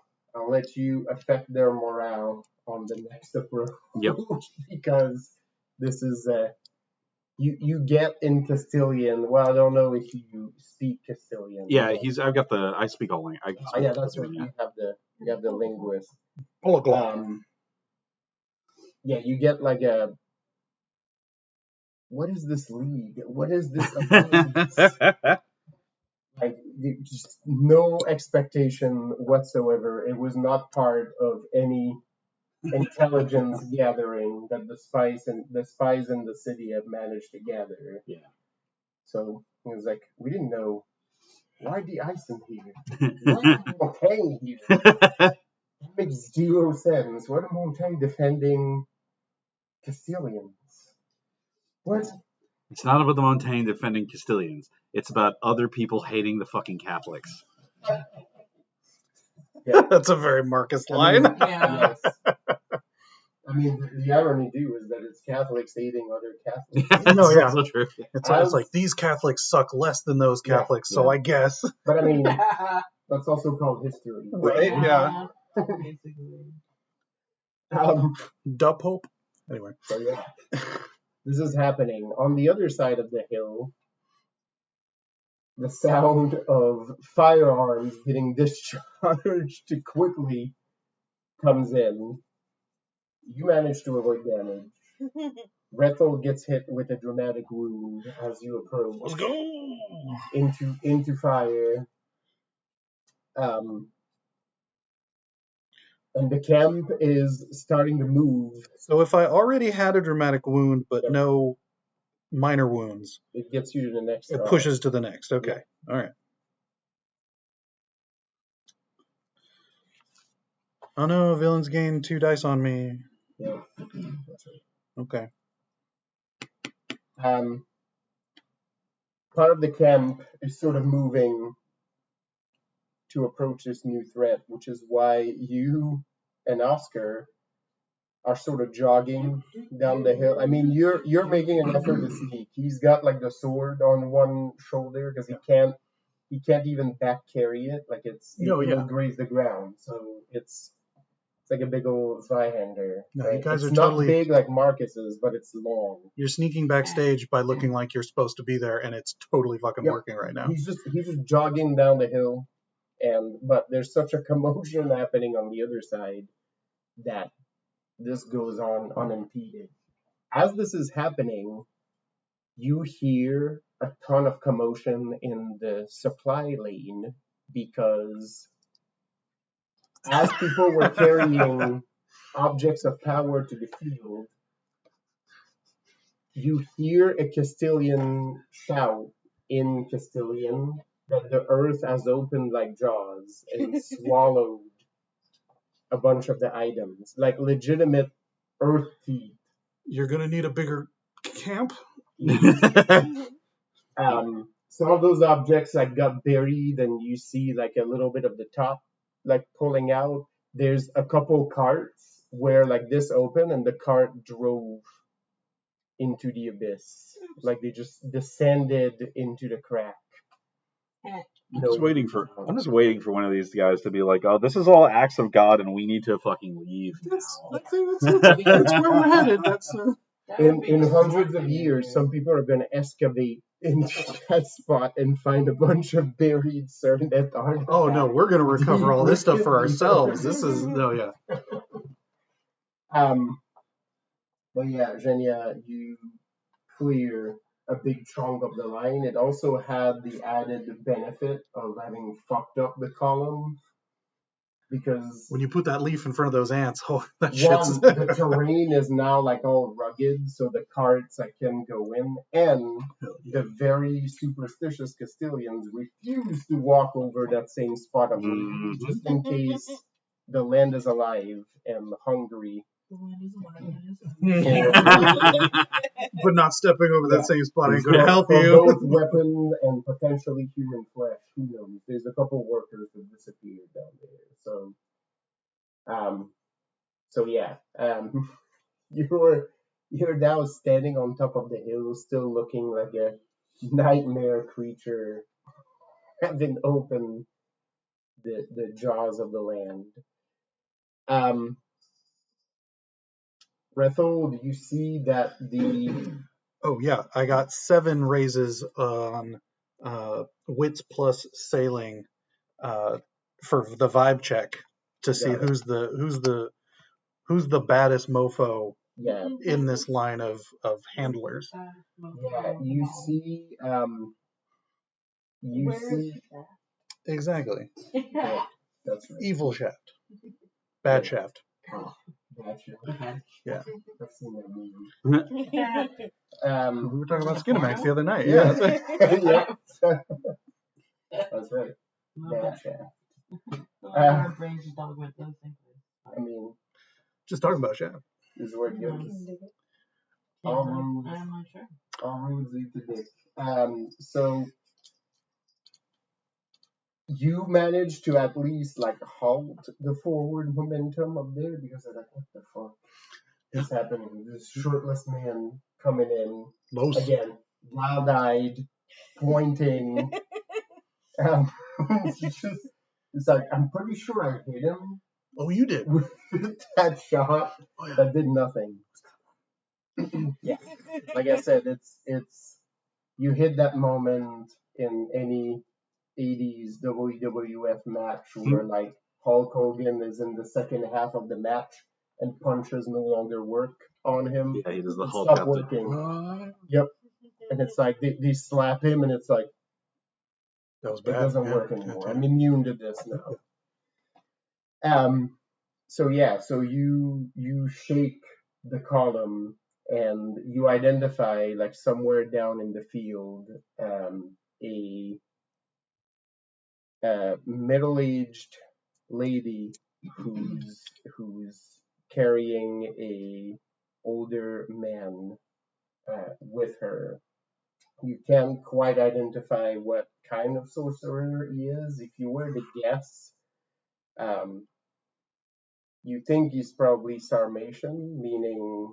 let you affect their morale on the next approach. Yep. Because this is you get in Castilian. Well, I don't know if you speak Castilian. Yeah, I speak all language. Yeah, that's right. You have the linguist. Yeah, you get like a. What is this league? What is this? Like, just no expectation whatsoever. It was not part of any intelligence gathering that the spies in the city have managed to gather. Yeah. So it was like, we didn't know. Why the Ison here? Why the Montaigne here? That makes zero sense. What are Montaigne defending Castilians? What? It's not about the Montaigne defending Castilians. It's about other people hating the fucking Catholics. Yeah. That's a very Marcus line. Yeah. Yes. I mean, the irony too is that it's Catholics hating other Catholics. No, yeah. Also true. It's like these Catholics suck less than those Catholics, so I guess. But I mean, that's also called history. Right? Yeah. Basically. Duh Pope. Anyway. So yeah, this is happening. On the other side of the hill, the sound of firearms getting discharged quickly comes in. You manage to avoid damage. Rethel gets hit with a dramatic wound as you approach. Let's go! Into fire. And the camp is starting to move. So if I already had a dramatic wound, but no minor wounds, it gets you to the next. It pushes to the next. Okay. Yeah. All right. Oh no, villains gain 2 dice on me. Yeah. That's right. Okay. Part of the camp is sort of moving to approach this new threat, which is why you and Oscar are sort of jogging down the hill. I mean, you're making an effort to sneak. He's got like the sword on one shoulder because he can't even back carry it. Like it'll graze the ground. So it's like a big old Zweihander. No, right? you guys it's are not totally big like Marcus's, but it's long. You're sneaking backstage by looking like you're supposed to be there, and it's totally fucking working right now. He's just jogging down the hill, but there's such a commotion happening on the other side that this goes on unimpeded. As this is happening, you hear a ton of commotion in the supply lane because as people were carrying objects of power to the field, you hear a Castilian shout in Castilian that the earth has opened like jaws and swallowed a bunch of the items, like legitimate earth teeth. You're gonna need a bigger camp. Some of those objects like got buried, and you see like a little bit of the top like pulling out. There's a couple carts where like this opened and the cart drove into the abyss, like they just descended into the crack. I'm just waiting for one of these guys to be like, "Oh, this is all acts of God, and we need to fucking leave." That's where we're headed. In hundreds of years, some people are going to excavate into that spot and find a bunch of buried Seryneth artifacts. Oh no, we're going to recover all this stuff for ourselves. This is But yeah, Zhenya, you clear a big chunk of the line. It also had the added benefit of having fucked up the column. because when you put that leaf in front of those ants, oh, that one, shit's... the terrain is now like all rugged, so the carts that can go in, and the very superstitious Castilians refuse to walk over that same spot of leaf, just in case the land is alive and hungry. But not stepping over that same spot ain't going to help for you. both weapon and potentially human flesh. Who knows? There's a couple workers that disappeared down there. So yeah. You're now standing on top of the hill, still looking like a nightmare creature, having opened the jaws of the land. Rethel, do you see that the... Oh, yeah. I got 7 raises on wits plus sailing for the vibe check to see who's the baddest mofo in this line of handlers. Yeah, you see... Exactly. Yeah, that's right. Evil Shaft. Bad Shaft. Oh, gotcha. Yeah. I've seen that movie. We were talking about Skinamax the other night. Yeah. Yeah. Yeah. That's right. Bad Shaft. Our brains just all went those things. I mean, just talking about Shaft. This is where it goes. I'm not sure. All roads lead to Dick. So you managed to at least like halt the forward momentum up there because they're like, what the fuck is happening? This shirtless man coming in again, wild-eyed, pointing. It's like, I'm pretty sure I hit him. Oh, you did. With that shot that did nothing. Yeah, like I said, it's you hit that moment in any 80s WWF match where like Hulk Hogan is in the second half of the match and punches no longer work on him. Yeah, he does the Hulk stop working. Yep, and it's like they slap him and it's like that was bad. It doesn't work anymore. I'm immune to this now. So you shake the column and you identify like somewhere down in the field a middle-aged lady who's carrying a older man with her. You can't quite identify what kind of sorcerer he is. If you were to guess, you think he's probably Sarmatian, meaning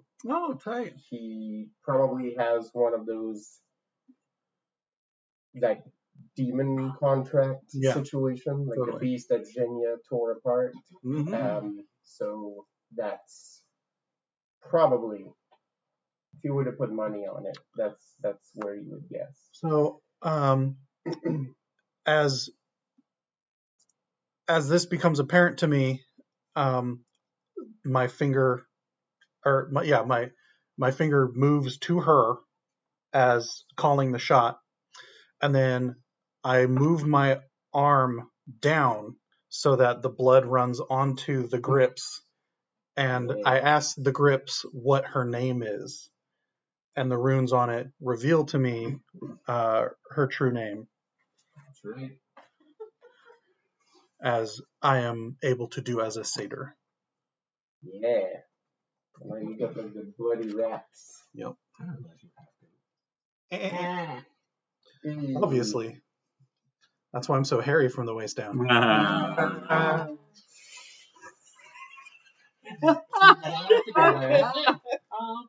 tight. He probably has one of those like demon contract situation, like the beast that Genya tore apart. So that's probably, if you were to put money on it, that's where you would guess. So as this becomes apparent to me, my finger moves to her as calling the shot, and then I move my arm down so that the blood runs onto the grips, and I ask the grips what her name is, and the runes on it reveal to me her true name. That's right. As I am able to do as a satyr. Yeah. Well, you got like the bloody rats. Yep. Obviously. That's why I'm so hairy from the waist down. All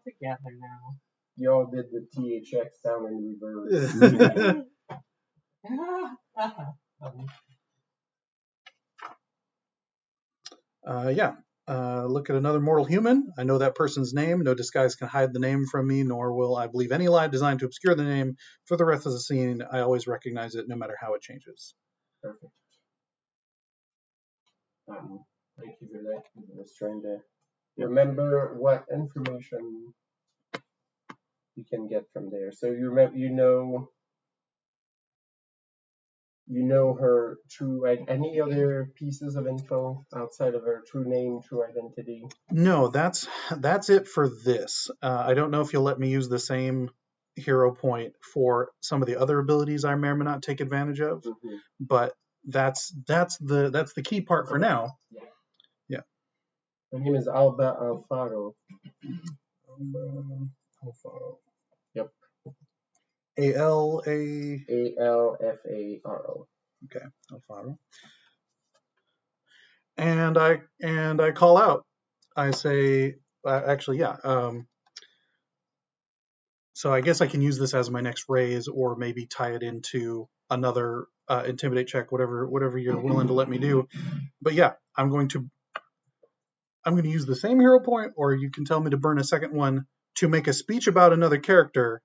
together now. Y'all did the THX sound in reverse. Look at another mortal human. I know that person's name. No disguise can hide the name from me, nor will I believe any lie designed to obscure the name. For the rest of the scene, I always recognize it, no matter how it changes. Perfect. Thank you for that. I was trying to remember what information you can get from there. So you know You know her true. Any other pieces of info outside of her true name, true identity? No, that's it for this. I don't know if you'll let me use the same hero point for some of the other abilities I may or may not take advantage of, but that's the key part for now. Yeah. Her name is Alba Alfaro. Alfaro. Yep. Alfaro. Okay, Alfaro. And I call out. I say, actually, yeah. So I guess I can use this as my next raise, or maybe tie it into another intimidate check, whatever you're willing to let me do. But yeah, I'm going to use the same hero point, or you can tell me to burn a second one to make a speech about another character,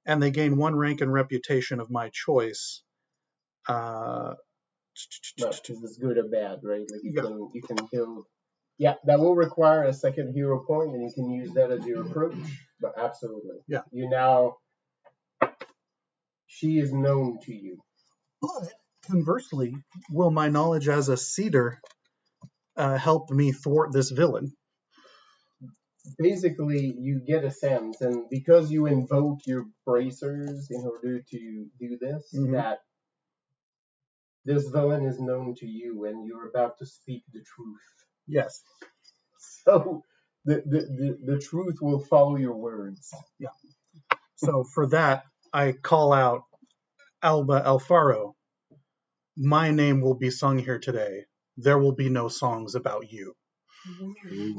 and they gain 1 rank and reputation of my choice. But this is good or bad, right? Like you can build. Yeah, that will require a second hero point, and you can use that as your approach. But absolutely, yeah. She is known to you. But conversely, will my knowledge as a cedar help me thwart this villain? Basically, you get a sense, and because you invoke your bracers in order to do this, that this villain is known to you, and you're about to speak the truth. Yes. So the truth will follow your words. Yeah. So for that, I call out Alba Alfaro. My name will be sung here today. There will be no songs about you. Yeah.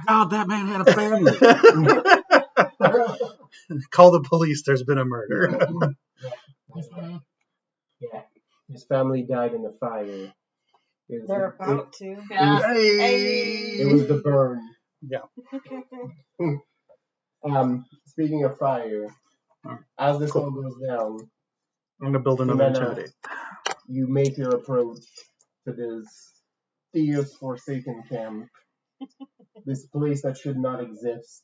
God, that man had a family. Call the police. There's been a murder. Yeah. His family died in the fire. They're about to. It was the burn. Yeah. Speaking of fire, as this all goes down, I'm gonna build another intimidate. You make your approach to this fierce forsaken camp, this place that should not exist,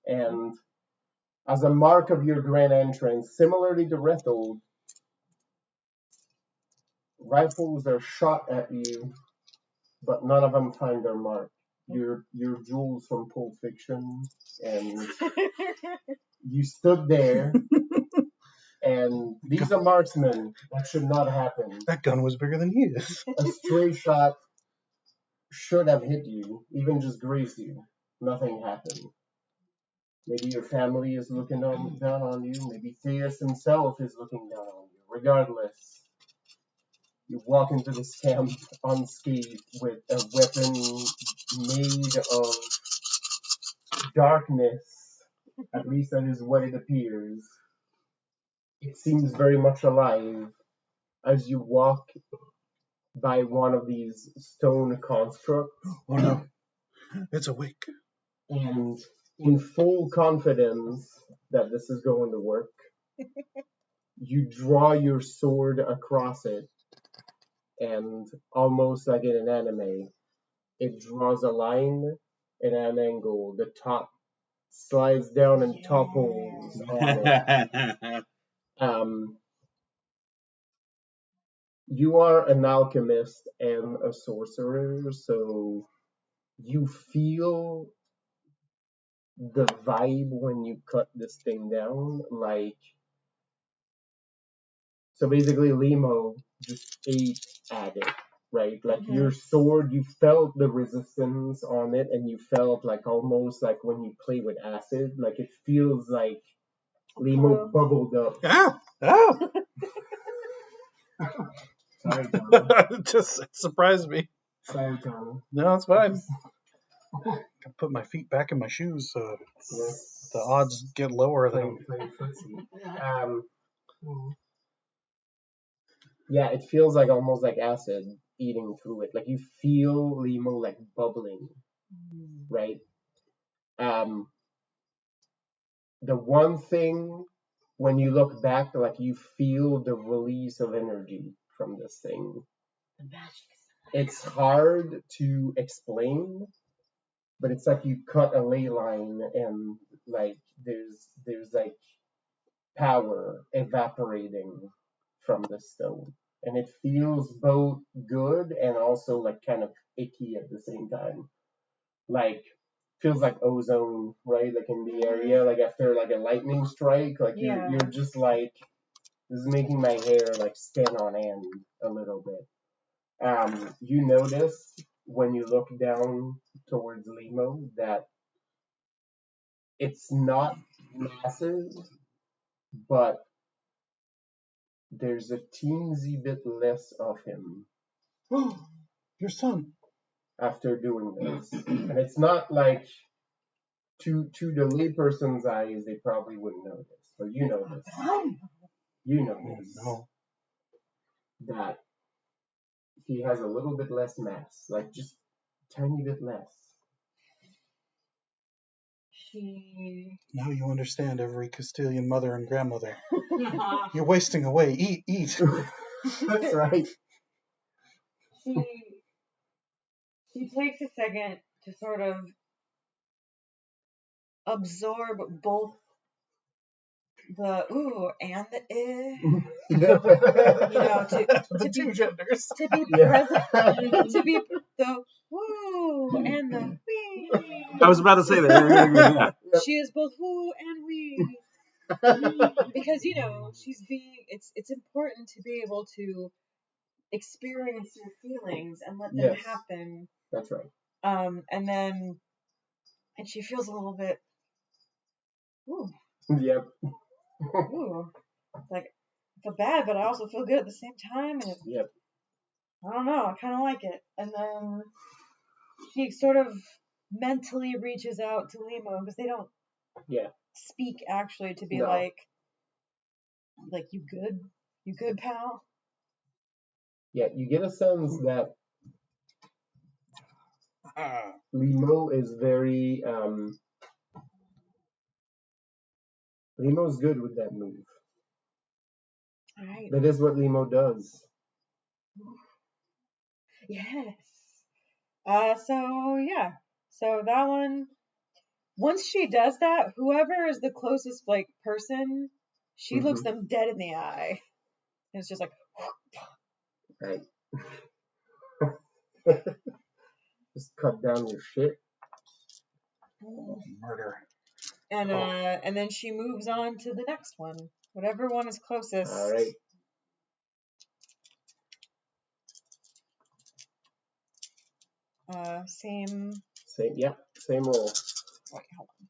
and as a mark of your grand entrance, similarly to Rethold, rifles are shot at you, but none of them find their mark. You're Jules from Pulp Fiction, and you stood there, and these are marksmen. That should not happen. That gun was bigger than he is. A stray shot should have hit you, even just grazed you. Nothing happened. Maybe your family is looking down on you. Maybe Theus himself is looking down on you. Regardless, you walk into this camp unscathed with a weapon made of darkness. At least that is what it appears. It seems very much alive as you walk by one of these stone constructs. Oh no, it's awake. And in full confidence that this is going to work, you draw your sword across it, and almost like in an anime, it draws a line and an angle. The top slides down and topples on it. You are an alchemist and a sorcerer, so you feel the vibe when you cut this thing down. Like, so basically Limo just ate at it, right? Like your sword, you felt the resistance on it, and you felt like almost like when you play with acid, like it feels like Limo bubbled up. Sorry, Tom. Just surprised me. Sorry, Tom. No, it's fine. I put my feet back in my shoes so the odds get lower. Playing footsie. Yeah, it feels like almost like acid eating through it. Like you feel Limo like bubbling, right? The one thing when you look back, like you feel the release of energy from this thing. It's hard to explain, but it's like you cut a ley line and like there's like power evaporating from the stone. And it feels both good and also like kind of icky at the same time. Like feels like ozone, right? Like in the area, like after like a lightning strike, like you're just like, this is making my hair like stand on end a little bit. You notice when you look down towards Limo that it's not massive, but there's a teensy bit less of him Your son. after doing this. And it's not like to the layperson's eyes, they probably wouldn't notice, but you notice. You notice that he has a little bit less mass, like just a tiny bit less. Now you understand every Castilian mother and grandmother. You're wasting away. Eat. That's right. She takes a second to sort of absorb both the ooh and the you know, to two genders. To be present, to be the woo and the wee. I was about to say that. She is both woo and wee. Because she's being. It's important to be able to experience your feelings and let them happen. That's right. And she feels a little bit. Ooh. Yep. Ooh. Like I feel bad, but I also feel good at the same time. And I don't know. I kind of like it. And then she sort of mentally reaches out to Limo because they don't speak actually to be like you good pal. Yeah, you get a sense that Limo is very Limo's good with that move. All right. That is what Limo does. Yes. So that one. Once she does that, whoever is the closest person, she looks them dead in the eye. And it's just like. Right. Just cut down your shit. Murder. And then she moves on to the next one. Whatever one is closest. All right. Same roll. Wait, hold on.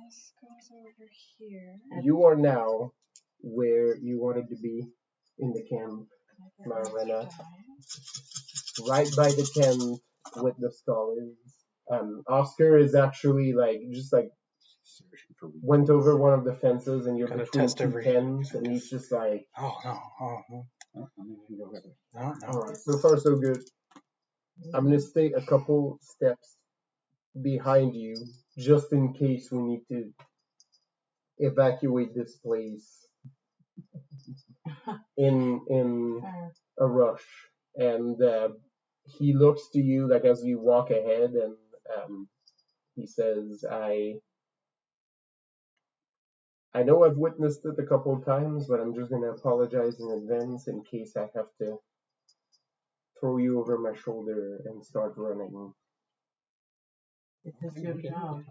This goes over here. You are now where you wanted to be in the camp, Marlena. Right by the camp with the scholars. Oscar is actually went over one of the fences and you're between two pens and he's just like, no. Alright, so far so good. I'm gonna stay a couple steps behind you just in case we need to evacuate this place in a rush. And he looks to you as you walk ahead and he says, I know I've witnessed it a couple of times, but I'm just going to apologize in advance in case I have to throw you over my shoulder and start running. It's your job.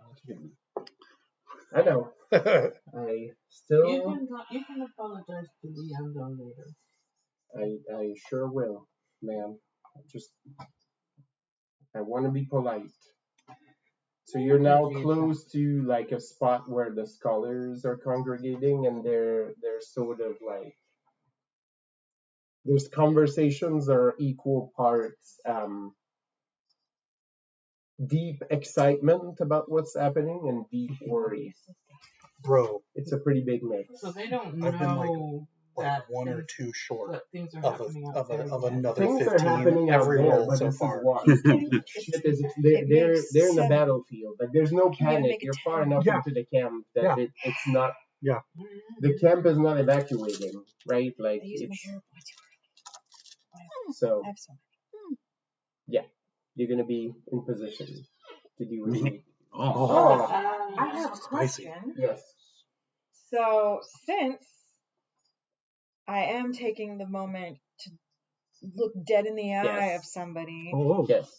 I know. I still. You can apologize to Leandro later. I sure will, ma'am. I want to be polite. So you're now close to a spot where the scholars are congregating, and they're sort of there's conversations are equal parts deep excitement about what's happening and deep worry. Bro, it's a pretty big mix. So they don't know. I've been that one or two short things are of another things 15 are happening every out there, roll but so this far. is why. They're in the battlefield. There's no panic. You're far enough into the camp that it's not. Yeah. The camp is not evacuating, right? So. Yeah, you're gonna be in position to do what you need. I have a question. Yes. So since I am taking the moment to look dead in the eye Yes. of somebody, Oh, Yes.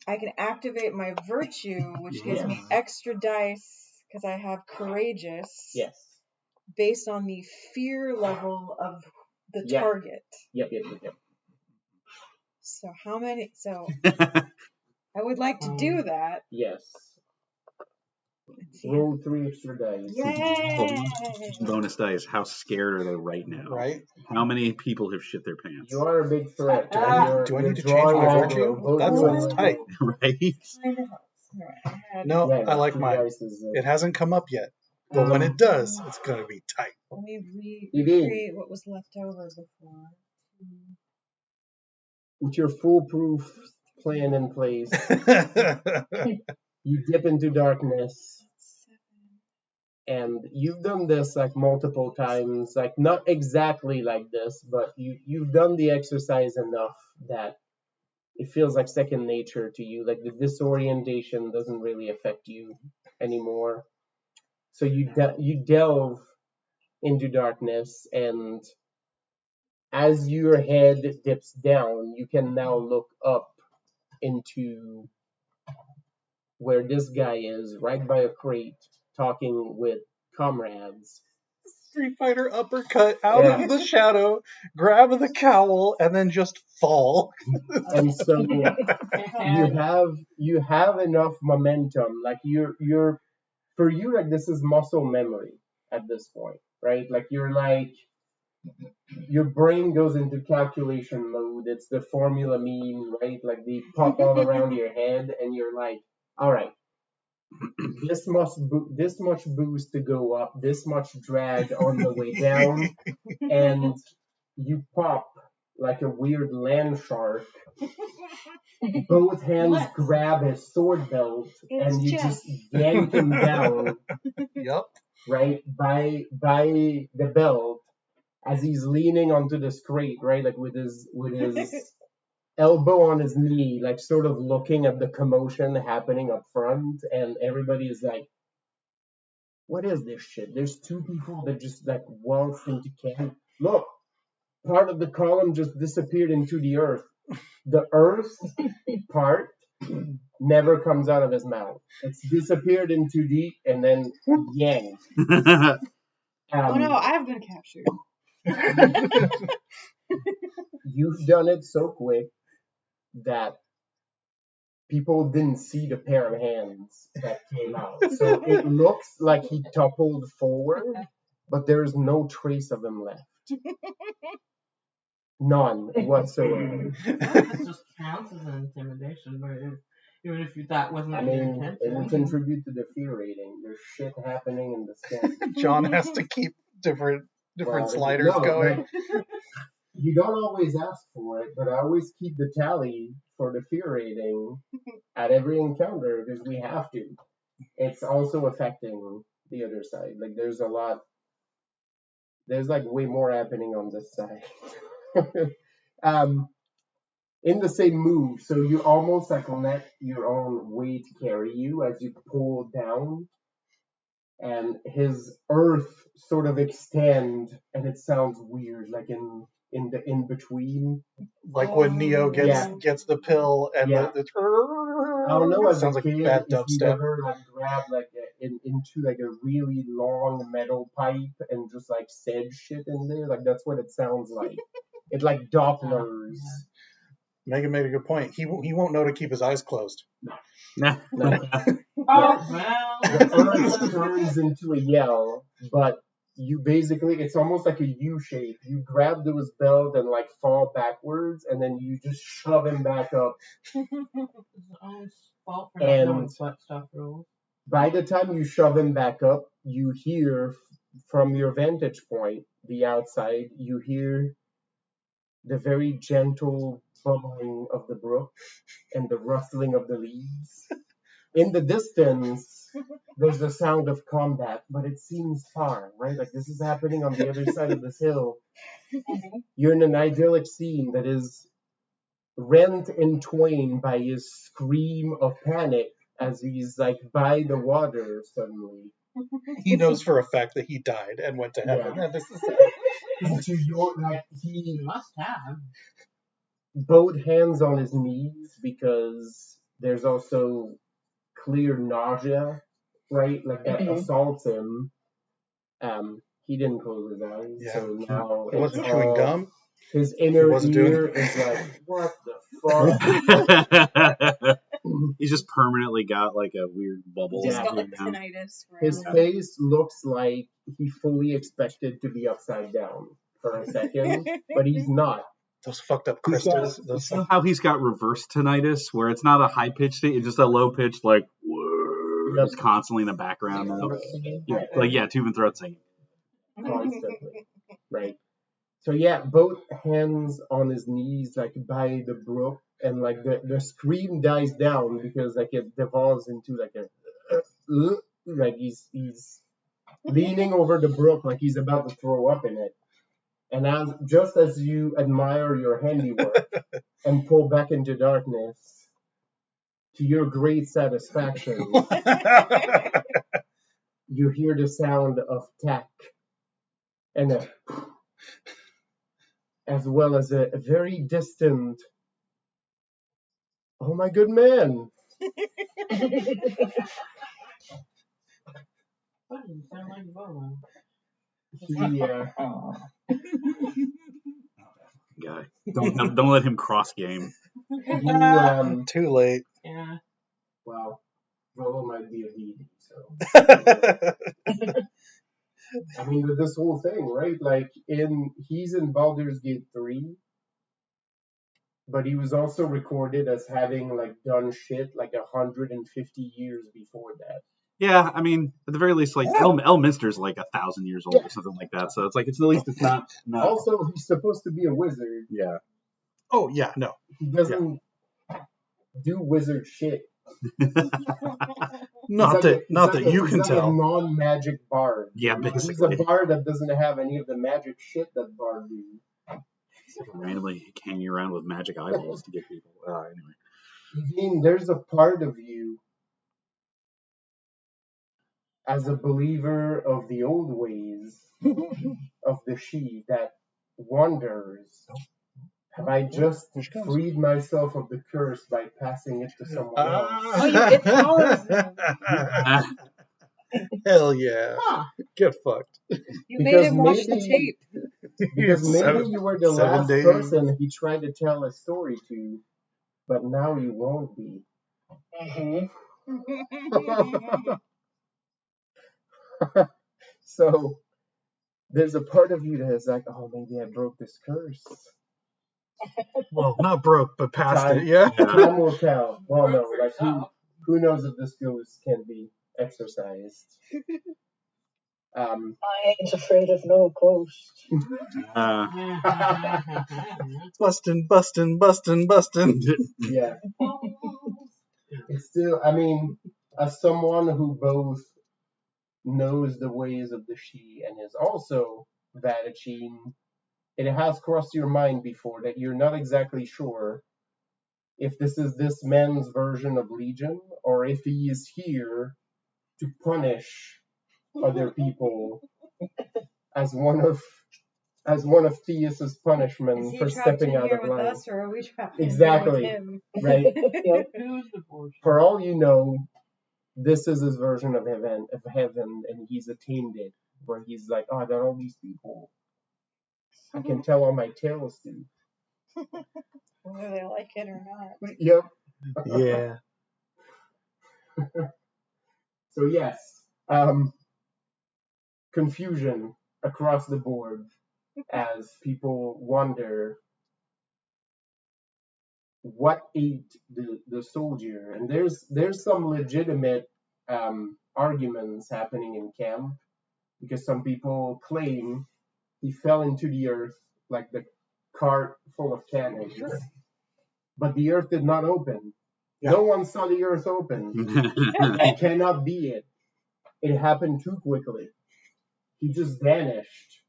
I can activate my virtue, which gives me Yes. extra dice because I have courageous Yes. based on the fear level of the Yep. target. Yep. So how many? So I would like to do that. Yes. Let's see. Roll 3 extra dice. Yay! Bonus dice. How scared are they right now? right. How many people have shit their pants? You are a big threat. Do I need to change my virtue? That sounds tight. Right? Kind of helps. All right. I had, No, I like 2 mine. dice is, It hasn't come up yet, but when it does, it's gonna be tight. let me Evie. recreate what was left over before. with your foolproof plan in place, you dip into darkness. And you've done this like multiple times, like not exactly like this, but you've done the exercise enough that it feels like second nature to you. Like the disorientation doesn't really affect you anymore. So you delve into darkness, and as your head dips down, you can now look up into where this guy is, right by a crate, talking with comrades. Street Fighter uppercut out of the shadow, grab the cowl, and then just fall. And so you have enough momentum. Like you're for you, like this is muscle memory at this point, right? Like you're like your brain goes into calculation mode. It's the formula mean, right? Like they pop all around your head, and you're like, all right, this much boost to go up, this much drag on the way down, and you pop like a weird land shark. Both hands grab his sword belt, and you just yank him down. Yep. Right by the belt as he's leaning onto this crate, right, like with his elbow on his knee, like sort of looking at the commotion happening up front, and everybody is like, what is this shit? There's 2 people that just like waltzed into camp. Look, part of the column just disappeared into the earth. The earth part never comes out of his mouth. It's disappeared into deep and then yanked. Oh no, I've been captured. You've done it so quick that people didn't see the pair of hands that came out. So it looks like he toppled forward, but there's no trace of him left. None whatsoever. That just counts as an intimidation, but even if that wasn't I your mean, intention. it will contribute to the fear rating. There's shit happening in the sky. John has to keep different sliders going. You don't always ask for it, but I always keep the tally for the fear rating at every encounter because we have to. It's also affecting the other side. Like there's like way more happening on this side. In the same move, so you almost like let your own weight carry you as you pull down, and his earth sort of extend, and it sounds weird, like in the in between, like when Neo gets the pill and the I don't know, as sounds a like kid, bad if you dubstep. ever like grab like into like a really long metal pipe and just like said shit in there, like that's what it sounds like. It like Dopplers. Megan made a good point. He won't know to keep his eyes closed. No. Oh, well. The earth turns into a yell, but you basically, it's almost like a U shape. You grab his belt and like fall backwards, and then you just shove him back up. And by the time you shove him back up, you hear from your vantage point, the outside, you hear the very gentle bubbling of the brook and the rustling of the leaves. In the distance, there's the sound of combat, but it seems far, right? Like this is happening on the other side of this hill. You're in an idyllic scene that is rent in twain by his scream of panic as he's like by the water suddenly. He knows for a fact that he died and went to heaven. Yeah. And this is Into your He he must have. both hands on his knees because there's also clear nausea, right? Like that assaults him. He didn't close his eyes, Yeah. so now He wasn't it's chewing all- gum. His inner wasn't doing- ear is like, what the fuck? He's just permanently got like a weird bubble. Yeah. He's got like going down. tinnitus. His face looks like he fully expected to be upside down for a second, but he's not. Those fucked up He's got- crystals. Those Somehow he's got reverse tinnitus, where it's not a high pitched thing, it's just a low pitched like whoa, Yep. just constantly in the background. Yeah. Like tube and throat singing. Constantly, right? So yeah, both hands on his knees, like by the brook, and like the scream dies down because like it devolves into like a like he's leaning over the brook like he's about to throw up in it. And just as you admire your handiwork and pull back into darkness, to your great satisfaction, you hear the sound of tack and as well as a very distant, oh my good man. That doesn't sound like Volo. He, Guy. Don't let him cross game. you, Too late. Yeah. well, Rolo might be a deity, so. I mean, with this whole thing, right? Like, he's in Baldur's Gate 3, but he was also recorded as having, like, done shit, like, 150 years before that. Yeah, I mean, at the very least, like Elminster's like 1,000 years old or something like that. So it's like at least it's not. Also, he's supposed to be a wizard. Yeah. Oh yeah, no. He doesn't do wizard shit. Not that you can he's like tell. a non-magic bard. Yeah, He's basically. a bard that doesn't have any of the magic shit that bard do. Randomly hanging around with magic eyeballs to get people. Anyway. Eugene, there's a part of you as a believer of the old ways of the she that wonders, have I just freed myself of the curse by passing it to someone else? Oh, it follows them. Hell yeah. Huh. Get fucked. You made him watch the maybe- tape. Because maybe you were the 7 last days. person he tried to tell a story to, but now you won't be. So there's a part of you that is like, oh, maybe I broke this curse. Well, not broke, but past Time- it. Yeah. Time will tell. Well, no, like who knows if this ghost can be exorcised? I ain't afraid of no ghost. Bustin'. Yeah. It's still, I mean, as someone who both knows the ways of the she and is also Vatacine, it has crossed your mind before that you're not exactly sure if this is this man's version of Legion or if he is here to punish other people as one of Theus's punishment Is he for trapped stepping in out here of with line. us, or are we trapped in Exactly. here with him? Right? Who's the bullshit? For all you know, this is his version of heaven, and he's attained it, where he's like, oh, I got all these people. I can tell all my tales to. Whether they like it or not. Yep. Yeah. So yes, confusion across the board as people wonder what ate the soldier, and there's some legitimate arguments happening in camp because some people claim he fell into the earth like the cart full of cannons, but the earth did not open. Yeah. No one saw the earth open. That cannot be it. It happened too quickly. He just vanished.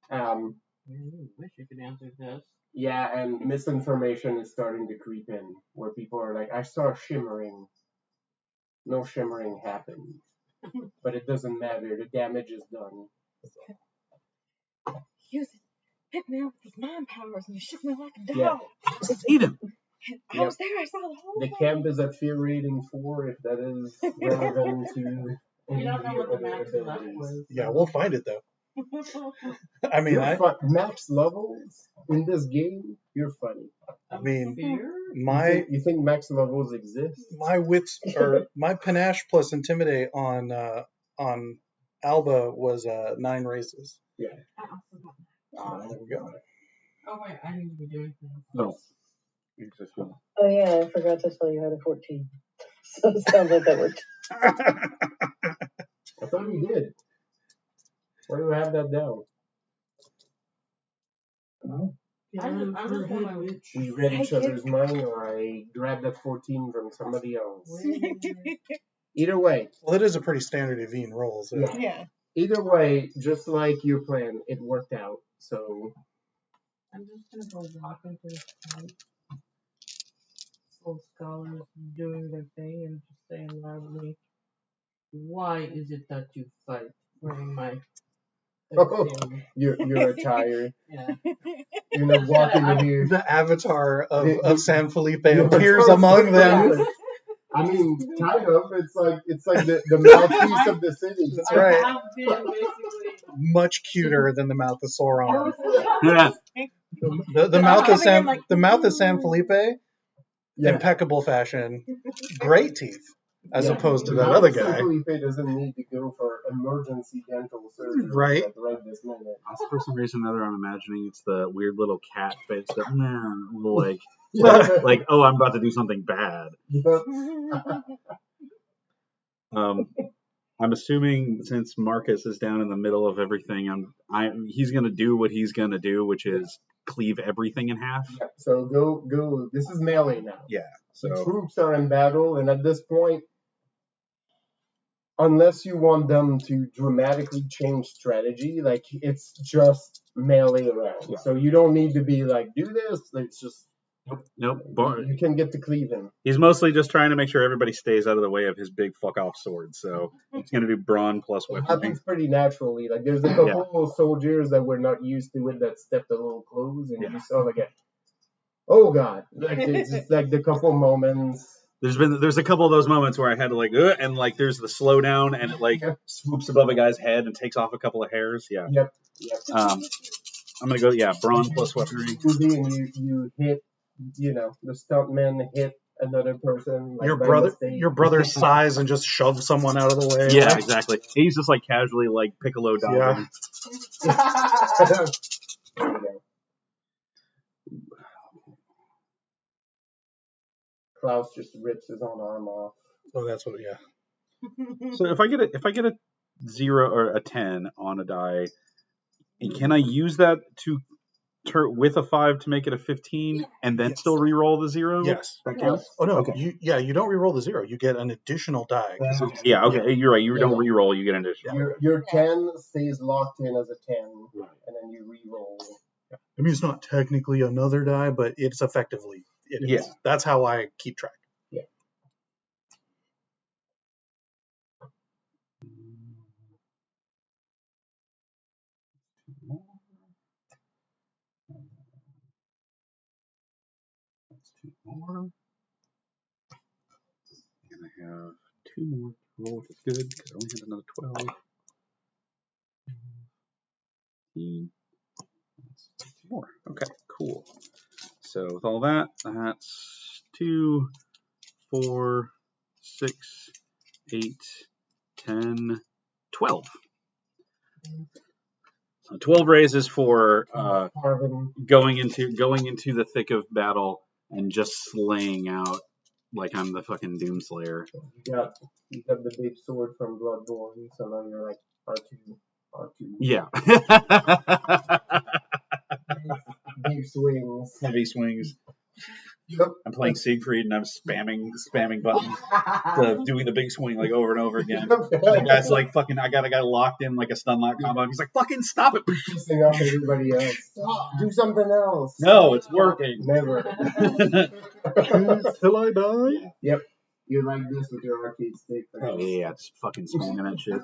I wish you could answer this. Yeah, and misinformation is starting to creep in, where people are like, I saw shimmering. No shimmering happened. but it doesn't matter. The damage is done. You hit me up with mind powers and you shook me like a dog. Yeah. Even. I was there. I saw the whole The thing. camp is at fear rating 4, if that is relevant to. We don't know what the other max left abilities. was. Yeah, we'll find it though. I mean, Max levels in this game, you're funny. I mean, Fear? You think max levels exist? my wits or my panache plus intimidate on Alba was 9 raises. Yeah. There we go. Oh wait, I need to be doing things. No. Oh yeah, I forgot to tell you how to 14. So it sounds like that worked. I thought we did. Why do I have that down? I'm just gonna. We read each other's mind, or I grabbed that 14 from somebody else. Either way. Well, it is a pretty standard Evine roll. So. Yeah. Either way, just like your plan, it worked out. So. I'm just gonna go walk into this camp. Old scholars doing their thing and just saying loudly, "Why is it that you fight wearing my costume?" Your attire. Yeah. You're not walking in here. The avatar of San Felipe Yeah, appears among them. I mean, kind of. It's like the mouthpiece of the city. That's right. I have been basically. Much cuter than the mouth of Sauron. Yeah. The mouth of San Felipe, impeccable fashion, great teeth, as opposed to that other guy. San Felipe doesn't need to go for emergency dental surgery Right this minute. For some reason or another, I'm imagining it's the weird little cat face that, like, oh, I'm about to do something bad. I'm assuming since Marcus is down in the middle of everything, he's gonna do what he's gonna do, which is cleave everything in half. Yeah, so go. This is melee now. Yeah. The So troops are in battle, and at this point, unless you want them to dramatically change strategy, like it's just melee around. Yeah. So you don't need to be like, do this. It's just nope. you can get to cleaving. He's mostly just trying to make sure everybody stays out of the way of his big fuck off sword. So it's gonna do brawn plus It weaponry. happens pretty naturally. Like there's a couple of soldiers that were not used to it that stepped a little close, and you saw like oh god, like it's just like the couple moments. There's a couple of those moments where I had to like, and like there's the slowdown and it like swoops above a guy's head and takes off a couple of hairs. Yeah. Yep. I'm gonna go brawn plus weaponry. And you hit, the stuntman hit another person. Like your brother sighs and just shoves someone out of the way. Yeah, exactly. He's just like casually like Piccolo dodging. Yeah. Klaus just rips his own arm off. Oh, that's what. Yeah. So if I get a 0 or a 10 on a die, can I use that to with a 5 to make it a 15 and then still re-roll the 0? Yes. That counts? Oh no. Okay. You don't re-roll the 0. You get an additional die. Yeah. Okay. You're right. You don't re-roll. You get an additional. Your 10 stays locked in as a 10, and then you re-roll. I mean, it's not technically another die, but it's effectively. It is. Yeah. That's how I keep track. Yeah. That's 2 more. And I have 2 more to roll, which is good because I only had another 12. 15. That's 2 more. Okay, cool. So with all that, that's 2, 4, 6, 8, 10, 12. 12 raises for going into the thick of battle and just slaying out like I'm the fucking Doomslayer. You got the big sword from Bloodborne, so now you're like R2. Yeah. Big swings. Heavy swings. Yep. I'm playing Siegfried and I'm spamming buttons, doing the big swing like over and over again. The guy's like fucking, I got a guy locked in like a stun lock combo. He's like, fucking stop it. Pissing off everybody else. Stop. Do something else. No, it's working. Never. Till I die. Yep. You like this with your arcade stick? Oh yeah, just fucking swinging that shit.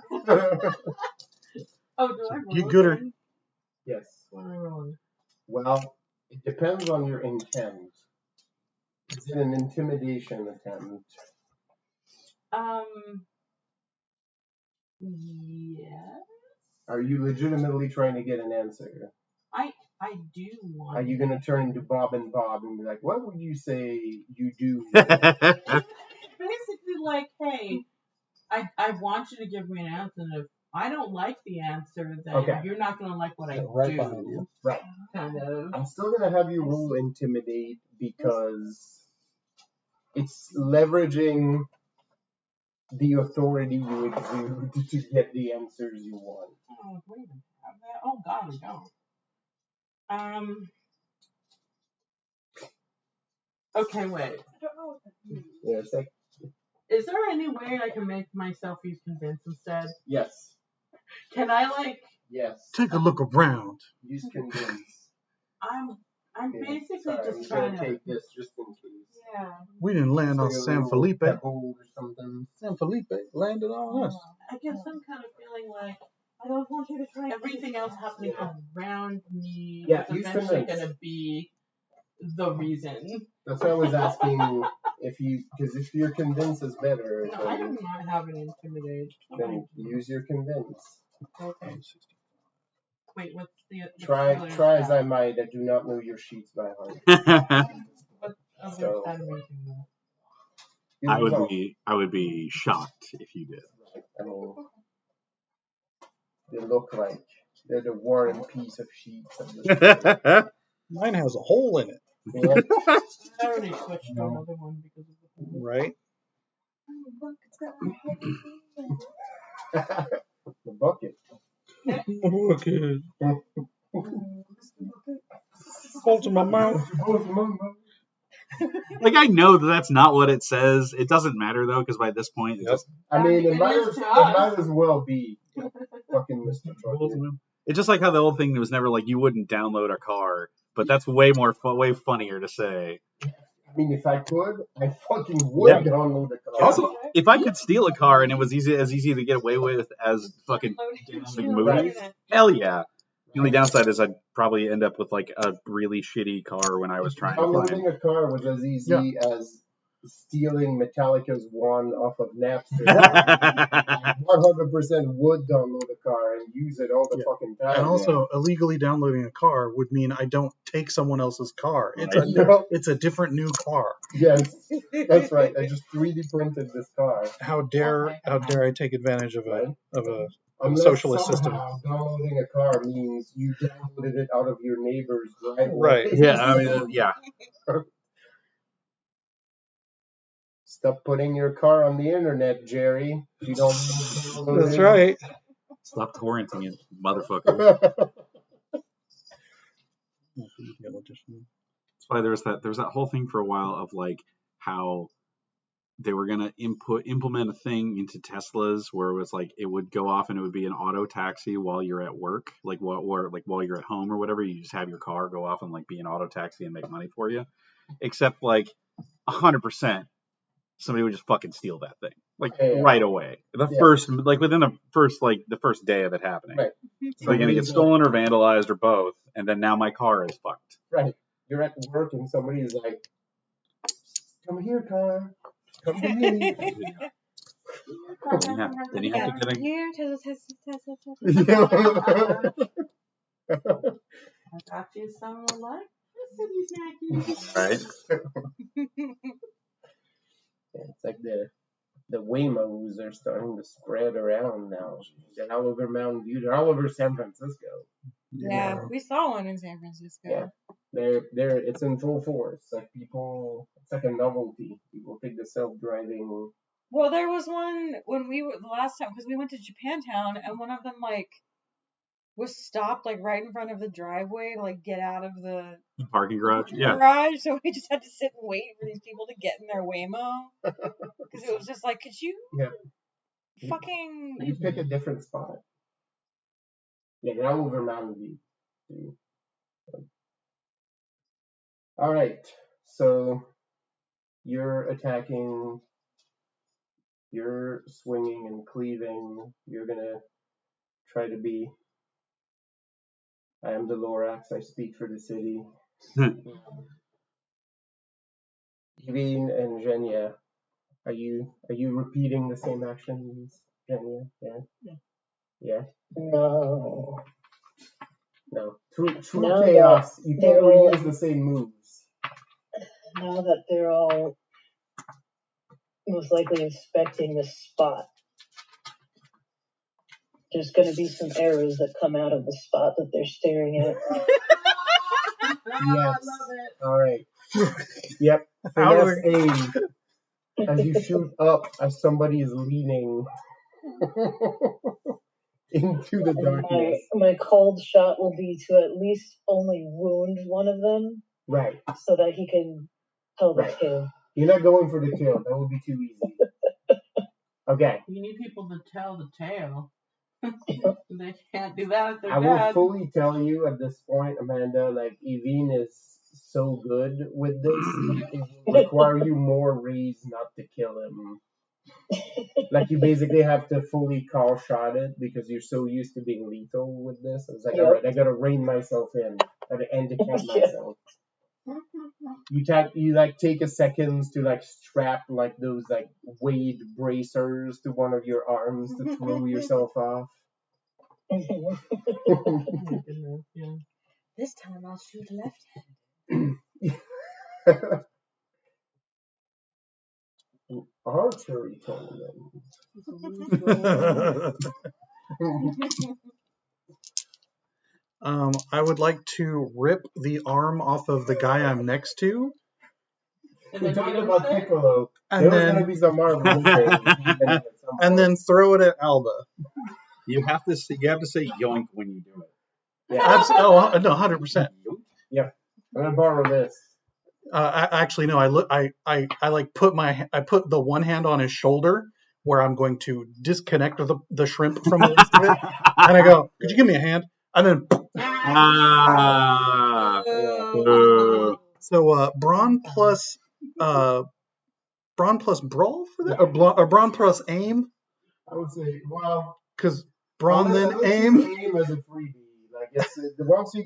Oh, do I roll Get gooder. again? Yes. What am I rolling? Well, it depends on your intent. Is it an intimidation attempt? Yes. Are you legitimately trying to get an answer? I do want. Are you going to turn to Bob and be like, what would you say you do? Basically, like, hey, I want you to give me an answer, and if I don't like the answer, then you're not going to like what I do. Behind you. Right. Kind of. I'm still going to have you roll intimidate because it's leveraging the authority you exude to get the answers you want. Oh, do we even have that? Oh, God, we don't. Okay, wait. I don't know what that means. Yeah, it's like, Is there any way I can make myself use convince instead? yes. Can I, like... Yes. Take a look around. Use convince. I'm basically Sorry, just I'm trying gonna to... take this just in case. Yeah. We didn't land on Say a San little Felipe. pebble or something. San Felipe landed on us. I guess I'm kind of feeling like I don't want you to try everything else happening around me Yeah, is use eventually convince. going to be the reason. That's why I was asking because if your convince is better, No, I do not have an intimidate. then use your convince. Okay. Wait, what's the Try other as stat? I might, I do not know your sheets by heart. What other So- stat am I using now? You I know, would be shocked if you did. I mean, they look like they're the War and Peace of sheets. Of this Mine has a hole in it. yeah. I already switched to another one because of the whole... Right? Look, it's got my head in it. The bucket. Okay. Hold to my mouth. Like I know that's not what it says. It doesn't matter though, because by this point, it just I mean, it It might is as, to it us. might as well be fucking Mr. Trucker. it's just like how the old thing was never like you wouldn't download a car, but that's way more way funnier to say. I mean, if I could, I fucking would Yeah. download the car. Also, if I could steal a car and it was easy to get away with as fucking downloading movies, hell yeah. The only downside is I'd probably end up with like a really shitty car when I was trying to find. Downloading a car was as easy as stealing Metallica's one off of Napster. I 100% would download a car and use it all the fucking time. And also, illegally downloading a car would mean I don't take someone else's car. It's Right. it's a different new car. Yes, that's right. I just 3D printed this car. How dare I take advantage of a Unless socialist system? somehow downloading a car means you downloaded it out of your neighbor's driveway. Right. Yeah, I mean, yeah. Stop putting your car on the internet, Jerry. You don't download That's it. right. Stop torrenting it, motherfucker. That's why there was that whole thing for a while of like how they were gonna implement a thing into Teslas where it was like it would go off and it would be an auto taxi while you're at work, like while you're at home or whatever. You just have your car go off and like be an auto taxi and make money for you. Except like 100%, somebody would just fucking steal that thing right away. First, like within the first day of it happening. Right. So they're gonna get stolen or vandalized or both, and then now my car is fucked. Right. You're at work and somebody is like, "Come here, car. Come to me." Then you have to get a... Here, I got you some like city snackies. Right. It's like the Waymos are starting to spread around now. They're all over Mountain View. They're all over San Francisco. Yeah, we saw one in San Francisco. Yeah. They're it's in full force. Like people, it's like a novelty. People take the self-driving. Well, there was one when we were the last time because we went to Japantown and one of them like was stopped like right in front of the driveway to like get out of the parking garage. Garage, so we just had to sit and wait for these people to get in their Waymo because it was just like, could you fucking You pick a different spot. Yeah, they're all over Mountain View. All right, so you're attacking you're swinging and cleaving, you're gonna try to be. I am the Lorax. I speak for the city. Evine and Zhenya, are you repeating the same actions, Zhenya? Yeah. No. True Now chaos. that You they're can't all- reuse the same moves. Now that they're all most likely inspecting the spot, there's going to be some arrows that come out of the spot that they're staring at. Yes. I love it. All right. Yep. Finesse aim as you shoot up as somebody is leaning into the And darkness. my cold shot will be to at least only wound one of them, Right. so that he can tell the Right. tale. You're not going for the kill. That would be too easy. Okay. You need people to tell the tale. They can't do that if they're I will dead. fully tell you at this point, Amanda, like, Evine is so good with this, it will require you more raise not to kill him. Like, you basically have to fully call shot it because you're so used to being lethal with this. It's like, Yep. all right, I gotta rein myself in. I gotta handicap myself. You take a second to like strap like those like weight bracers to one of your arms to throw yourself off. Oh my goodness, yeah. This time I'll shoot left. Archery tournament. I would like to rip the arm off of the guy I'm next to, And We're then talking use about it? Piccolo. and There was gonna then be some Marvel and then throw it at Alba. You have to say yoink when you do it. yeah. Oh no, 100%. I'm gonna borrow this. Actually, no. I like put the one hand on his shoulder where I'm going to disconnect the shrimp from the rest of it, and I go, "Could you give me a hand?" And then Ah. so brawn plus brawl for that, or brawn plus aim, I would say, well, because brawn then unless aim. you aim as a freebie. Like once you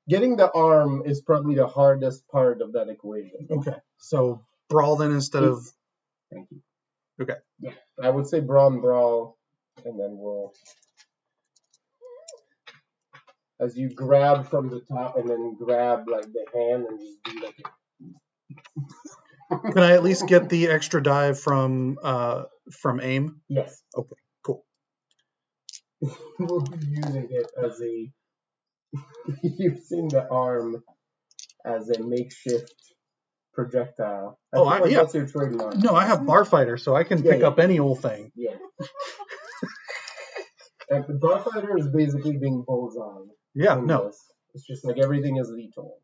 getting the arm is probably the hardest part of that equation. Okay, so brawl then instead of. Thank you. Okay. Yeah, I would say brawl, and then we'll. As you grab from the top and then grab like the hand and just do like Can I at least get the extra die from aim? Yes. Okay, cool. We'll be using it as using the arm as a makeshift projectile. That's your trademark. No, I have Barfighter, so I can pick up any old thing. Yeah. Like the Barfighter is basically being bullseye. Yeah, no. It's just like everything is lethal.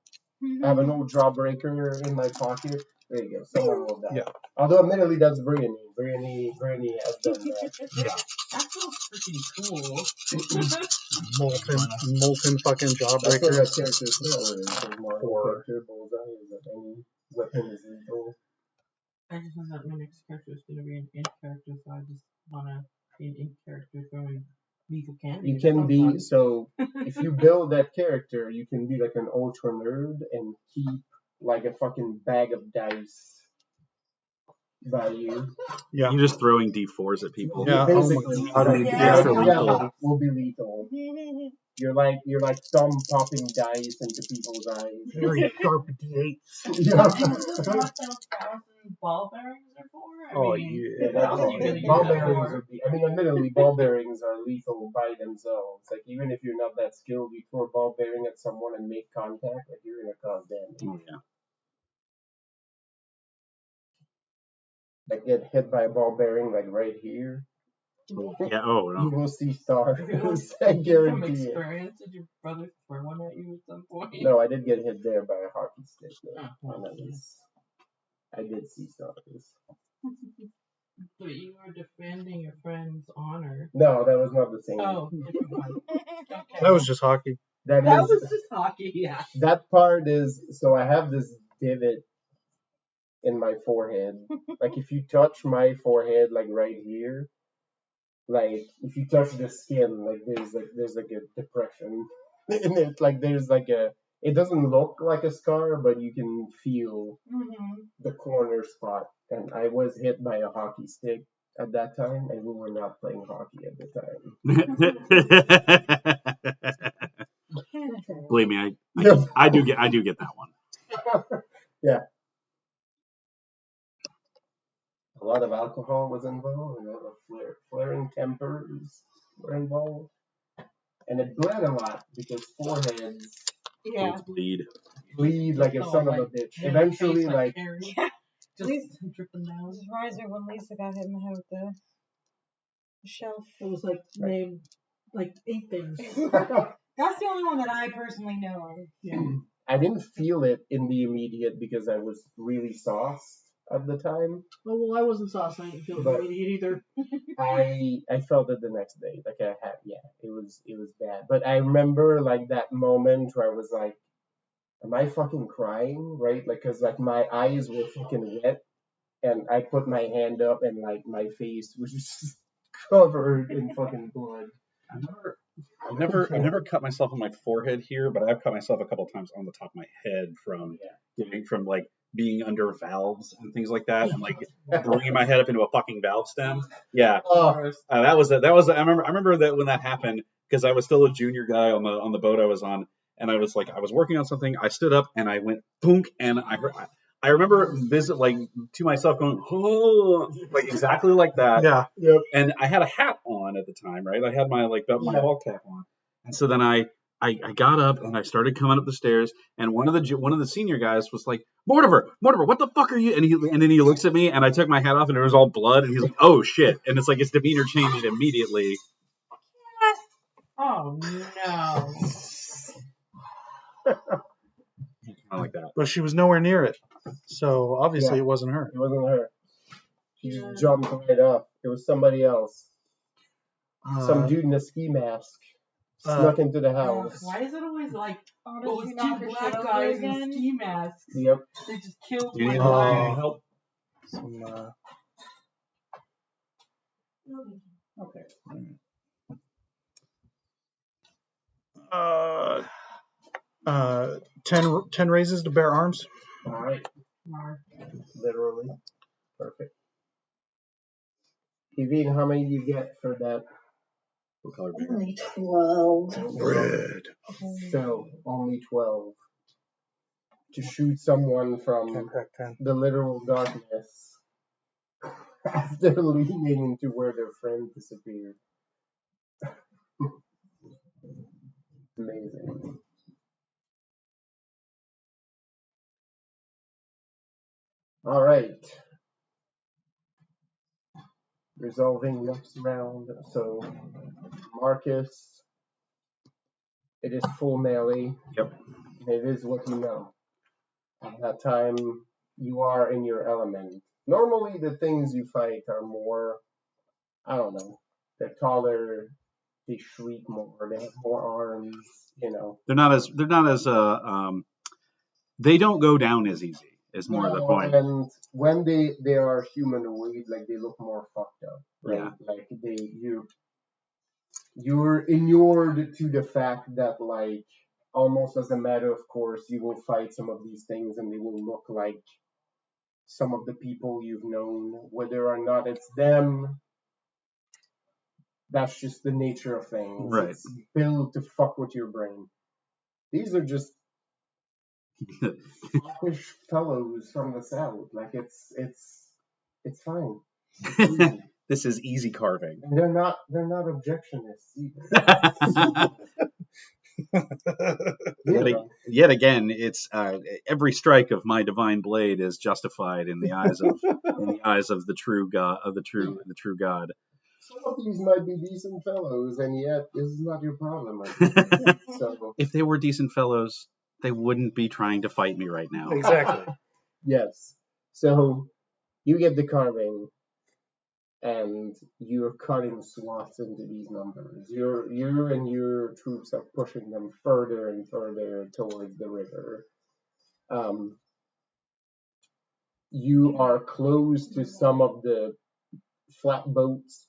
I have an old jawbreaker in my pocket. There you go. Someone will die. Yeah. Although admittedly that's Brittany. Brittany has done that. Yeah. That feels freaking cool. Molten fucking That's what jawbreaker. that character spell is. Character bullseye is that any weapon is lethal. I just know that my next character is going to be an int character, so I just want to be an int character throwing lethal candy. You can be, so if you build that character, you can be like an ultra nerd and keep like a fucking bag of dice by you. Yeah. You're just throwing D4s at people. Yeah. Basically, Oh my God. will be lethal. You're like thumb popping dice into people's eyes. Very sharp D8. Yeah. Ball bearings are for? Oh, Yeah, What else are you that's gonna ball use that bearings for? would be. I mean, admittedly, ball bearings are lethal by themselves. Like even if you're not that skilled, you throw a ball bearing at someone and make contact, like you're gonna cause damage. Oh, yeah. Like get hit by a ball bearing, like right here. Yeah. Oh You no. will see stars. I From guarantee it. experience, did your brother throw one at you at some point? No, I did get hit there by a hockey stick. Though. Oh, well, I did see stars. But you were defending your friend's honor. No, that was not the same. Oh, different one. Okay. That was just hockey. That was just hockey, yeah. That part is, so I have this divot in my forehead. Like if you touch my forehead, like right here, like if you touch the skin, like there's like a depression in it. Like there's like a. It doesn't look like a scar, but you can feel the corner spot. And I was hit by a hockey stick at that time, and we were not playing hockey at the time. Believe me, I do get that one. Yeah. A lot of alcohol was involved, and a lot of flaring tempers were involved. And it bled a lot because foreheads Bleed. like a son of a bitch. Eventually, like just dripping down. This riser when Lisa got hit in the head with the shelf. It was like named like 8 things. That's the only one that I personally know of. Yeah. I didn't feel it in the immediate because I was really sauced at the time. Oh, well, I wasn't sauce. I didn't feel the immediate either. I felt it the next day. Like I had, it was bad. But I remember like that moment where I was like, am I fucking crying? Right? Like, cause like my eyes were fucking wet, and I put my hand up, and like my face was just covered in fucking blood. I've never cut myself on my forehead here, but I've cut myself a couple of times on the top of my head from like being under valves and things like that, and like bringing my head up into a fucking valve stem. Yeah, that was. I remember that when that happened because I was still a junior guy on the boat I was on, and I was working on something. I stood up and I went boonk, and I remember to myself going, oh, like exactly like that. Yeah. Yep. And I had a hat on at the time, right? I had my ball cap on, and so then I got up and I started coming up the stairs, and one of the senior guys was like, Mortimer, what the fuck are you? And then he looks at me, and I took my hat off, and it was all blood, and he's like, oh shit, and it's like his demeanor changed immediately. Oh no. Kind of like that. But she was nowhere near it, so obviously it wasn't her. It wasn't her. She just jumped right up. It was somebody else. Some dude in a ski mask snuck into the house. Why is it always like Honestly, two black guys in ski masks? Yep. They just killed Do you need my help? Some, Okay. 10 raises to bear arms. All right. Literally. Perfect. Evine, how many do you get for that? What color? Only 12. Red. So, only 12. To shoot someone from 10. the literal darkness after leaning into where their friend disappeared. Amazing. All right. Resolving next round. So, Marcus, it is full melee. Yep. It is what you know. At that time, you are in your element. Normally, the things you fight are more, I don't know, they're taller, they shriek more, they have more arms, you know. They're not as they don't go down as easy. Is more of the point. And when they are humanoid, like they look more fucked up, right? Yeah. Like you're inured to the fact that like almost as a matter of course you will fight some of these things and they will look like some of the people you've known, whether or not it's them. That's just the nature of things. Right. It's built to fuck with your brain. These are just foppish fellows from the south. Like it's fine. It's easy. This is easy carving. And they're not objectionists either. Yet again, it's every strike of my divine blade is justified in the eyes of the true God of the true God. Some of these might be decent fellows, and yet this is not your problem. So, if they were decent fellows, they wouldn't be trying to fight me right now. Exactly. Yes. So you get the carving, and you're cutting swaths into these numbers. You and your troops are pushing them further and further towards the river. you are close to some of the flatboats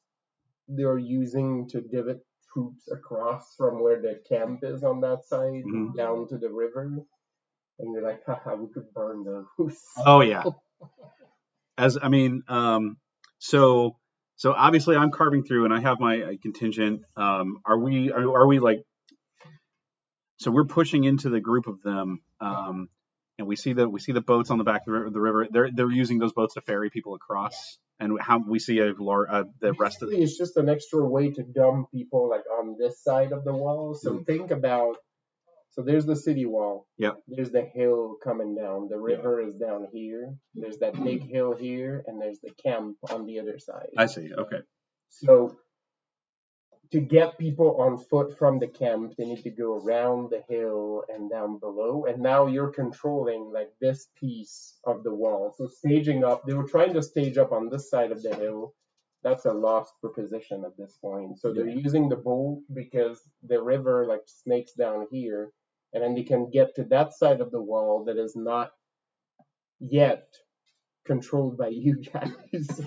they're using to divot troops across from where the camp is on that side down to the river. And you're like, haha, we could burn those. Oh yeah. So obviously I'm carving through, and I have my contingent. Are we like? So we're pushing into the group of them, and we see the boats on the back of the river. They're using those boats to ferry people across, and how we see the rest of it's just an extra way to dump people like on this side of the wall. So think about. So there's the city wall. Yeah. There's the hill coming down. The river is down here. There's that big hill here, and there's the camp on the other side. I see. Okay. So to get people on foot from the camp, they need to go around the hill and down below. And now you're controlling like this piece of the wall. So staging up, they were trying to stage up on this side of the hill. That's a lost proposition at this point. So they're using the boat because the river like snakes down here. And then they can get to that side of the wall that is not yet controlled by you guys.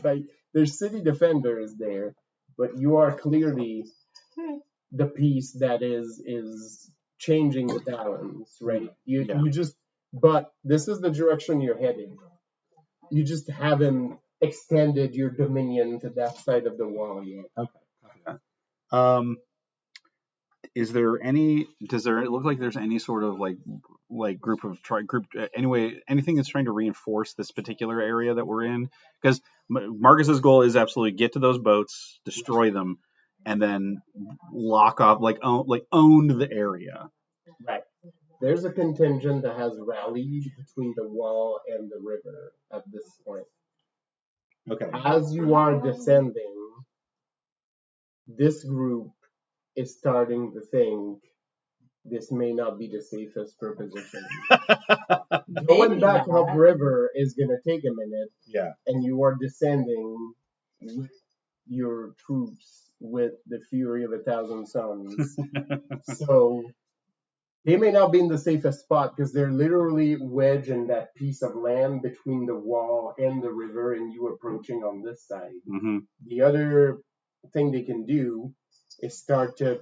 Like there's city defenders there, but you are clearly the piece that is changing the balance, right? You just, but this is the direction you're heading. You just haven't extended your dominion to that side of the wall yet. Okay. Does it look like there's any sort of like group anyway, anything that's trying to reinforce this particular area that we're in? Because Marcus's goal is absolutely get to those boats, destroy them, and then lock off, own the area. Right. There's a contingent that has rallied between the wall and the river at this point. Okay. As you are descending, this group is starting to think this may not be the safest proposition. Going back upriver is going to take a minute. Yeah. And you are descending with your troops with the fury of 1,000 suns. So they may not be in the safest spot because they're literally wedged in that piece of land between the wall and the river, and you approaching on this side. Mm-hmm. The other thing they can do is start to,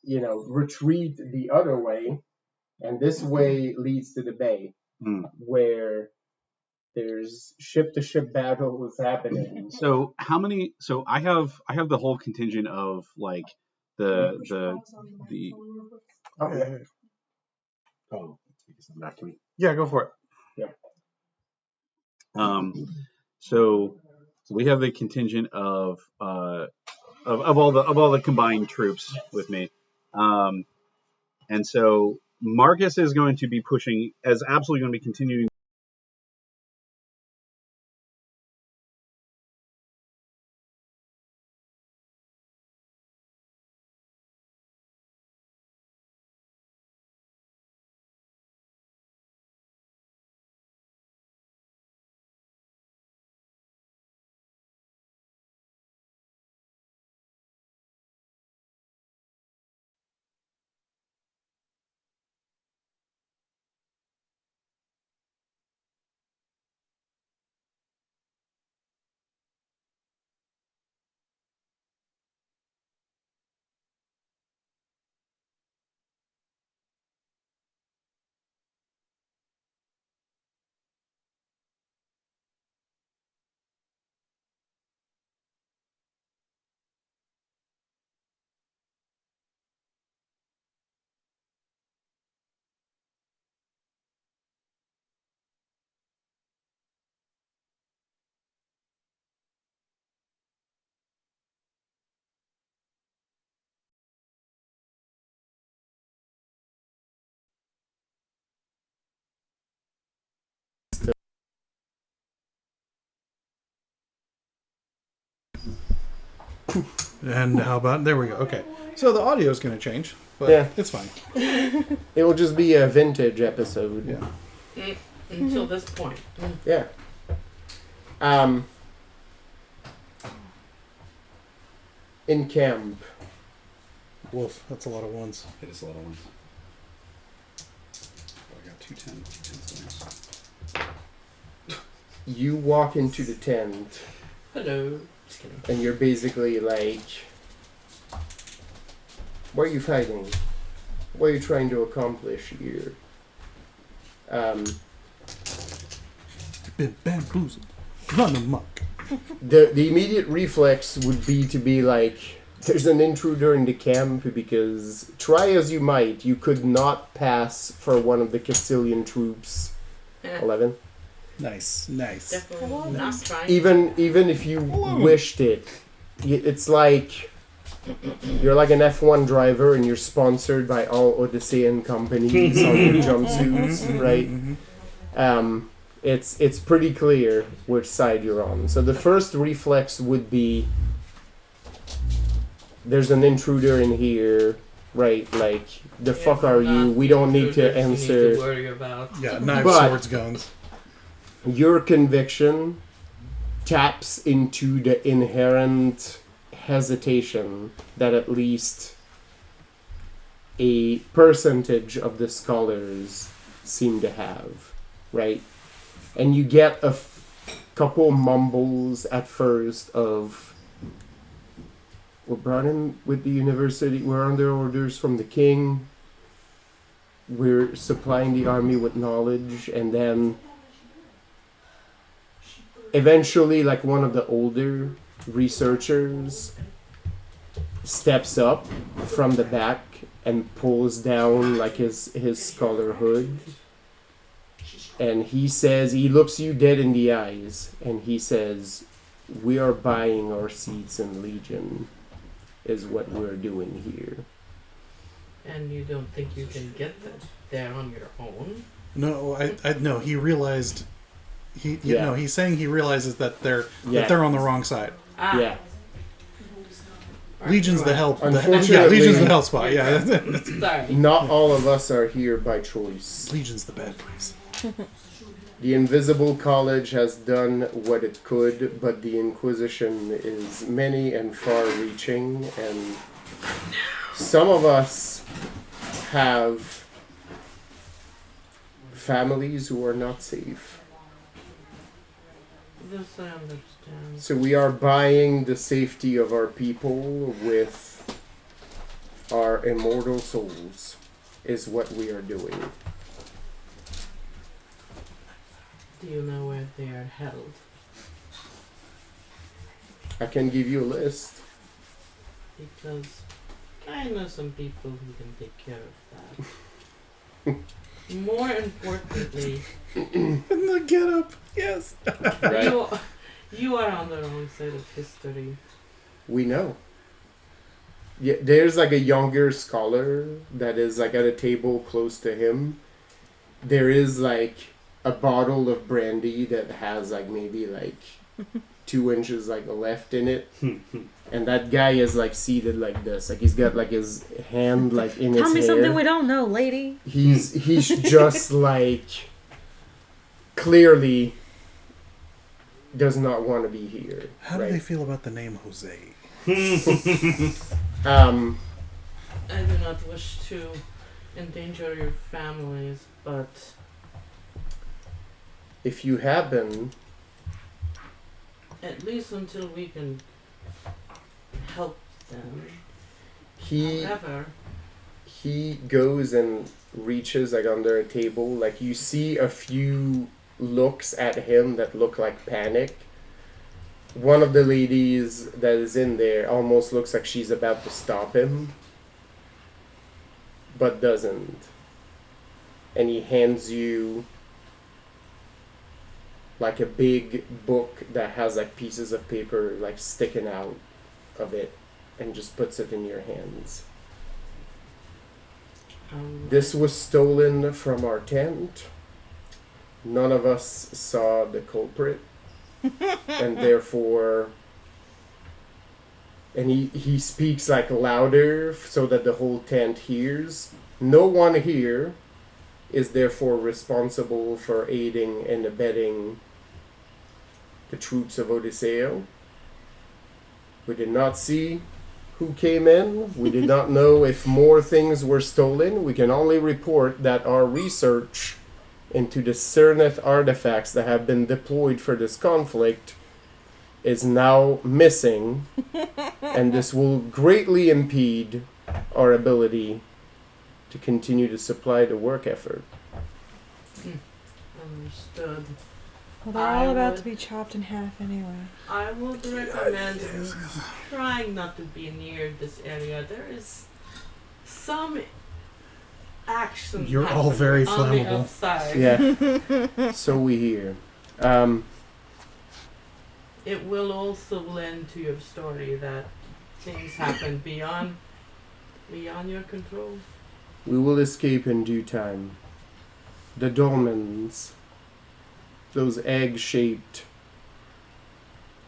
retreat the other way, and this way leads to the bay, where there's ship-to-ship battles happening. So how many? So I have the whole contingent of like the. Oh, back to me. Yeah, go for it. Yeah. So we have the contingent of all the combined troops with me, and so Marcus is going to be pushing, as absolutely going to be continuing. And how about, there we go. Okay. So the audio is going to change, but it's fine. It will just be a vintage episode. Yeah. Until this point. Yeah. In camp. Wolf, that's a lot of ones. It is a lot of ones. I got 210. You walk into the tent. Hello. Just kidding. And you're basically like, what are you fighting? What are you trying to accomplish here? Been bamboozled. Run amok. The immediate reflex would be to be like, there's an intruder in the camp, because try as you might, you could not pass for one of the Castilian troops. 11. Nice. Definitely not trying. Even if you wished it, it's like you're like an F1 driver and you're sponsored by all Odyssean companies on your jumpsuits, right? It's pretty clear which side you're on. So the first reflex would be, there's an intruder in here, right? Like, the fuck are you? We don't need to answer. You need to worry about. Yeah, knives, swords, guns. Your conviction taps into the inherent hesitation that at least a percentage of the scholars seem to have, right? And you get a couple mumbles at first of, we're brought in with the university, we're under orders from the king, we're supplying the army with knowledge, and then eventually, like, one of the older researchers steps up from the back and pulls down, like, his scholar hood. And he says, he looks you dead in the eyes, and he says, we are buying our seats in Legion, is what we're doing here. And you don't think you can get there on your own? No, I no. He realized. Yeah. He's saying he realizes that they're on the wrong side. Yeah. Legion's the help. Unfortunately, Legion's the help spot. Yeah. Sorry. Not all of us are here by choice. Legion's the bad place. The Invisible College has done what it could, but the Inquisition is many and far-reaching, and some of us have families who are not safe. This I understand. So we are buying the safety of our people with our immortal souls, is what we are doing. Do you know where they are held? I can give you a list. Because I know some people who can take care of that. More importantly, In the getup, yes. Right? you are on the wrong side of history. We know. Yeah, there's like a younger scholar that is like at a table close to him. There is like a bottle of brandy that has like maybe like 2 inches like left in it. And that guy is like seated like this. Like he's got like his hand like in his hair. Tell me something we don't know, lady. He's just like clearly does not want to be here. How do they feel about the name Jose? I do not wish to endanger your families, but if you happen, at least until we can help them. He goes and reaches like under a table. Like you see a few looks at him that look like panic. One of the ladies that is in there almost looks like she's about to stop him, but doesn't. And he hands you like a big book that has like pieces of paper like sticking out of it, and just puts it in your hands. This was stolen from our tent. None of us saw the culprit, and therefore, and he speaks like louder so that the whole tent hears. No one here is therefore responsible for aiding and abetting the troops of Odisseo. We did not see who came in. We did not know if more things were stolen. We can only report that our research into the Seryneth artifacts that have been deployed for this conflict is now missing, and this will greatly impede our ability to continue to supply the work effort. Understood. Well, they're all about to be chopped in half anyway. I would recommend trying not to be near this area. There is some action. You're all very on the flammable. outside. Yeah. So we hear. It will also lend to your story that things happen beyond your control. We will escape in due time. The dolmens, those egg-shaped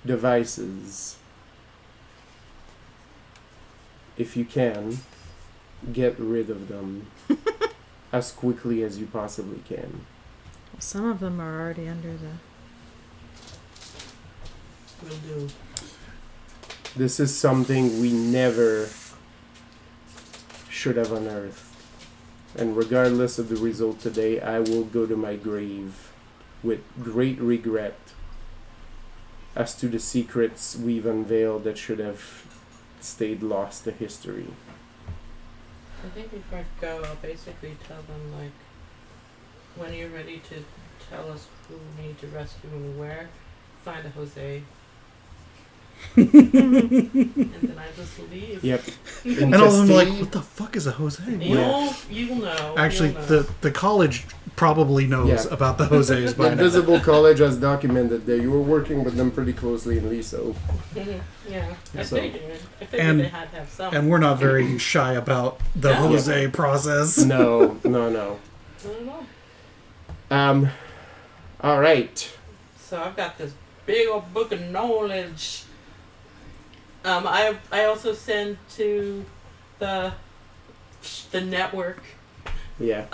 devices, if you can, get rid of them as quickly as you possibly can. Well, some of them are already under the... Will do. This is something we never should have unearthed. And regardless of the result today, I will go to my grave with great regret as to the secrets we've unveiled that should have stayed lost to history. I think before I go, I'll basically tell them, like, when you're ready to tell us who we need to rescue and where, find a Jose. And then I just leave. Yep. And all of them are like, what the fuck is a Jose? You'll know. Actually, you'll know. the college probably knows about the Jose's by The now. Invisible College has documented that you were working with them pretty closely in Liso. Yeah, I So- figured they had to have some. And we're not very shy about the No. Jose process. No. I don't know. All right. So I've got this big old book of knowledge. I also send to the network. Yeah.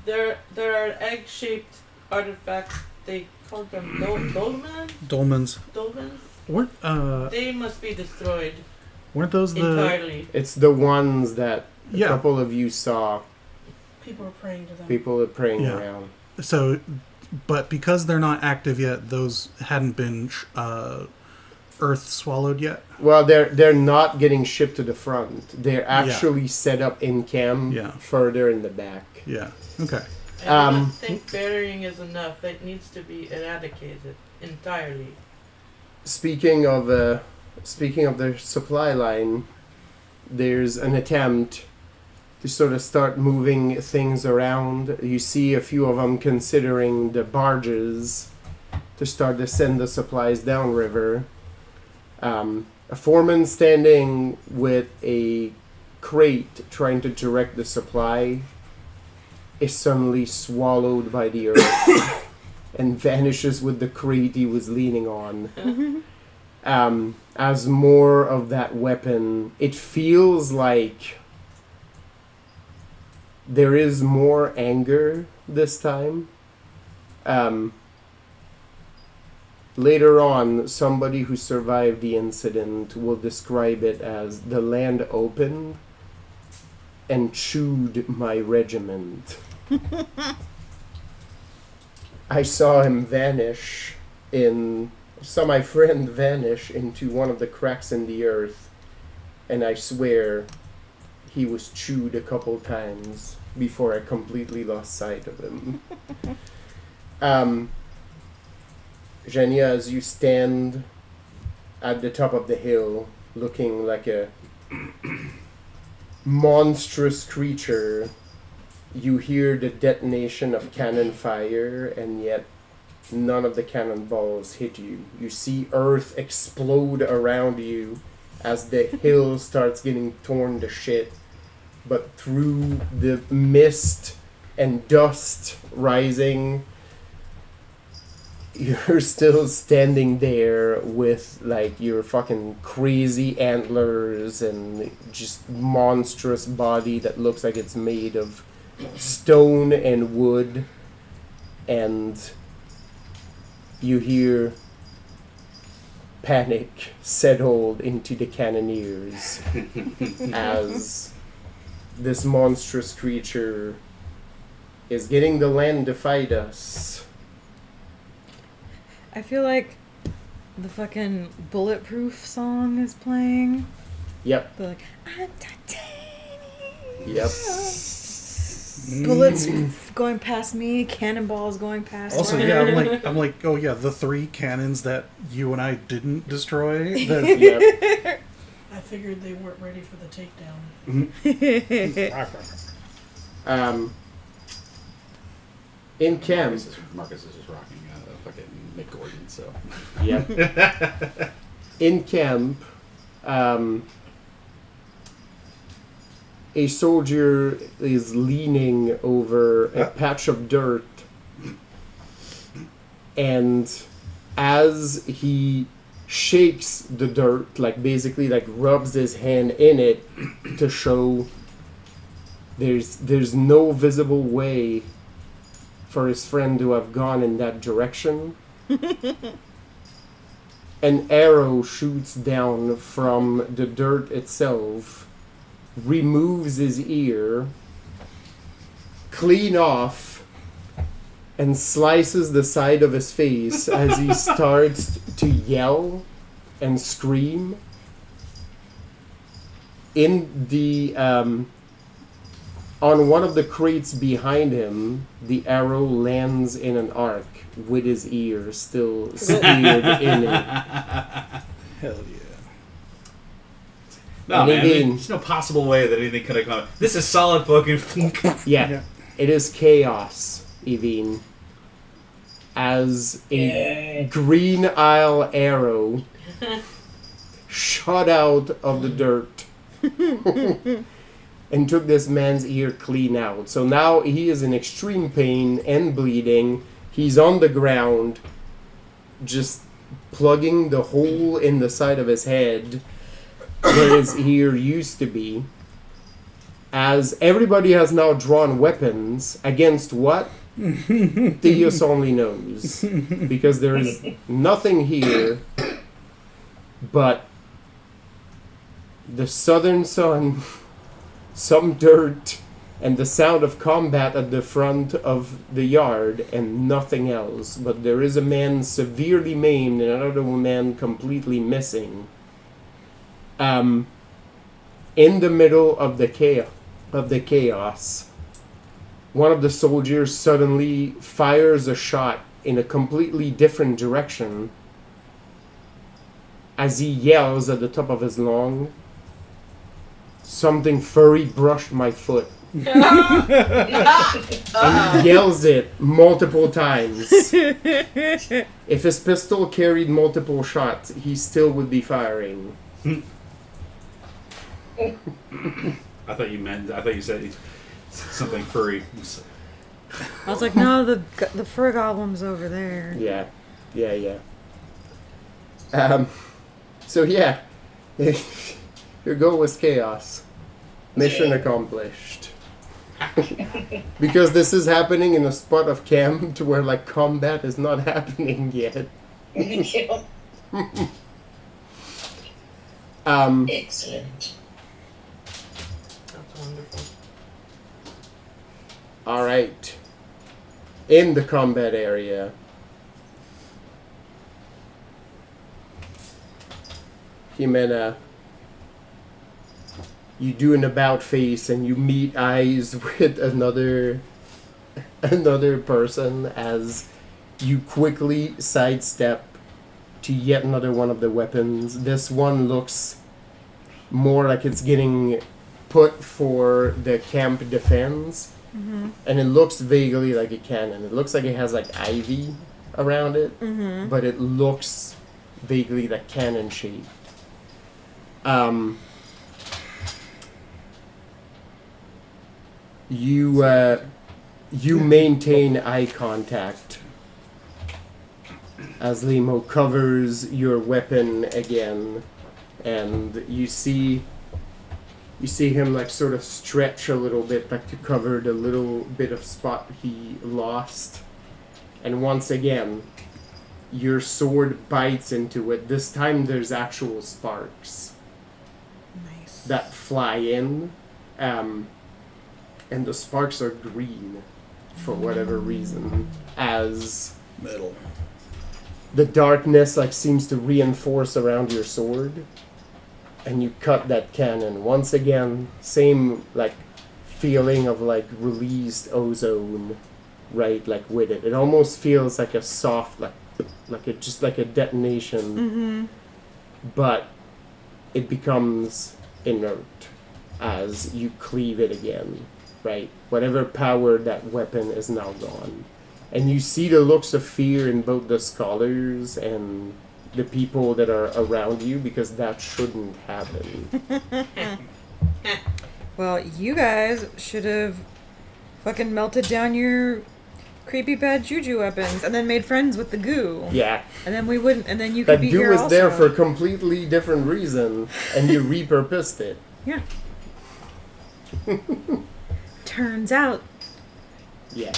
There are egg-shaped artifacts. They call them dolmens. Dolmens. Dolmens. They must be destroyed Weren't those the... entirely. It's the ones that a Yeah. couple of you saw. People are praying to them. People are praying Yeah. around. So, but because they're not active yet, those hadn't been earth swallowed yet. Well, they're not getting shipped to the front. They're actually set up in camp further in the back. Yeah. Okay. I don't think burying is enough. It needs to be eradicated entirely. Speaking of the supply line, there's an attempt to sort of start moving things around. You see a few of them considering the barges to start to send the supplies downriver. A foreman standing with a crate trying to direct the supply is suddenly swallowed by the earth and vanishes with the crate he was leaning on. As more of that weapon, it feels like there is more anger this time. Later on, somebody who survived the incident will describe it as the land opened and chewed my regiment. I saw my friend vanish into one of the cracks in the earth, and I swear he was chewed a couple times before I completely lost sight of him. Genia, as you stand at the top of the hill, looking like a monstrous creature, you hear the detonation of cannon fire, and yet none of the cannonballs hit you. You see earth explode around you as the hill starts getting torn to shit, but through the mist and dust rising, you're still standing there with like your fucking crazy antlers and just monstrous body that looks like it's made of stone and wood, and you hear panic settled into the cannoneers as this monstrous creature is getting the land to fight us. I feel like the fucking Bulletproof song is playing. Yep. They're like, I'm titanium. Yep. Bullets going past me, cannonballs going past Also, me. yeah, I'm like, oh yeah, the 3 cannons that you and I didn't destroy. Yep. I figured they weren't ready for the takedown. In camp. Marcus is just rocking fucking Mick Gordon, so. Yep. In camp, a soldier is leaning over a patch of dirt, and as he shakes the dirt, like basically like rubs his hand in it to show there's no visible way for his friend to have gone in that direction. An arrow shoots down from the dirt itself, removes his ear, clean off, and slices the side of his face as he starts to yell and scream. In the on one of the crates behind him, the arrow lands in an arc with his ear still speared in it. Hell yeah. No, And man, again- there's no possible way that anything could have come. This is solid fucking. Yeah, it is chaos, Evine. As a green isle arrow shot out of the dirt and took this man's ear clean out. So now he is in extreme pain and bleeding. He's on the ground, just plugging the hole in the side of his head where his ear used to be. As everybody has now drawn weapons against what? Theos only knows. Because there is nothing here but the southern sun, some dirt, and the sound of combat at the front of the yard, and nothing else. But there is a man severely maimed and another man completely missing. In the middle of the chaos, one of the soldiers suddenly fires a shot in a completely different direction as he yells at the top of his lung, "Something furry brushed my foot." And he yells it multiple times. If his pistol carried multiple shots, he still would be firing. I thought you said something furry. I was like, no, the fur goblin's over there. Yeah. So yeah, your goal was chaos. Mission accomplished. Because this is happening in a spot of camp where like combat is not happening yet. Excellent. That's wonderful. All right. In the combat area, Jimena, you do an about face and you meet eyes with another person as you quickly sidestep to yet another one of the weapons. This one looks more like it's getting put for the camp defense. Mm-hmm. And it looks vaguely like a cannon. It looks like it has like ivy around it, Mm-hmm. but it looks vaguely like cannon shaped. You maintain eye contact as Limo covers your weapon again, and you see him like sort of stretch a little bit, like to cover the little bit of spot he lost. And once again, your sword bites into it. This time there's actual sparks Nice. that fly in, and the sparks are green. for whatever reason, as Metal. the darkness like seems to reinforce around your sword, and you cut that cannon. Once again, same like feeling of like released ozone, right? Like with it, it almost feels like a soft, just like a detonation, but it becomes inert as you cleave it again, right? Whatever power that weapon is now gone. And you see the looks of fear in both the scholars and the people that are around you, because that shouldn't happen. Well, you guys should have fucking melted down your creepy bad juju weapons and then made friends with the goo. Yeah. And then we wouldn't, and then you could That be goo here was also. there for a completely different reason, and you repurposed it. Yeah. Turns out. Yeah.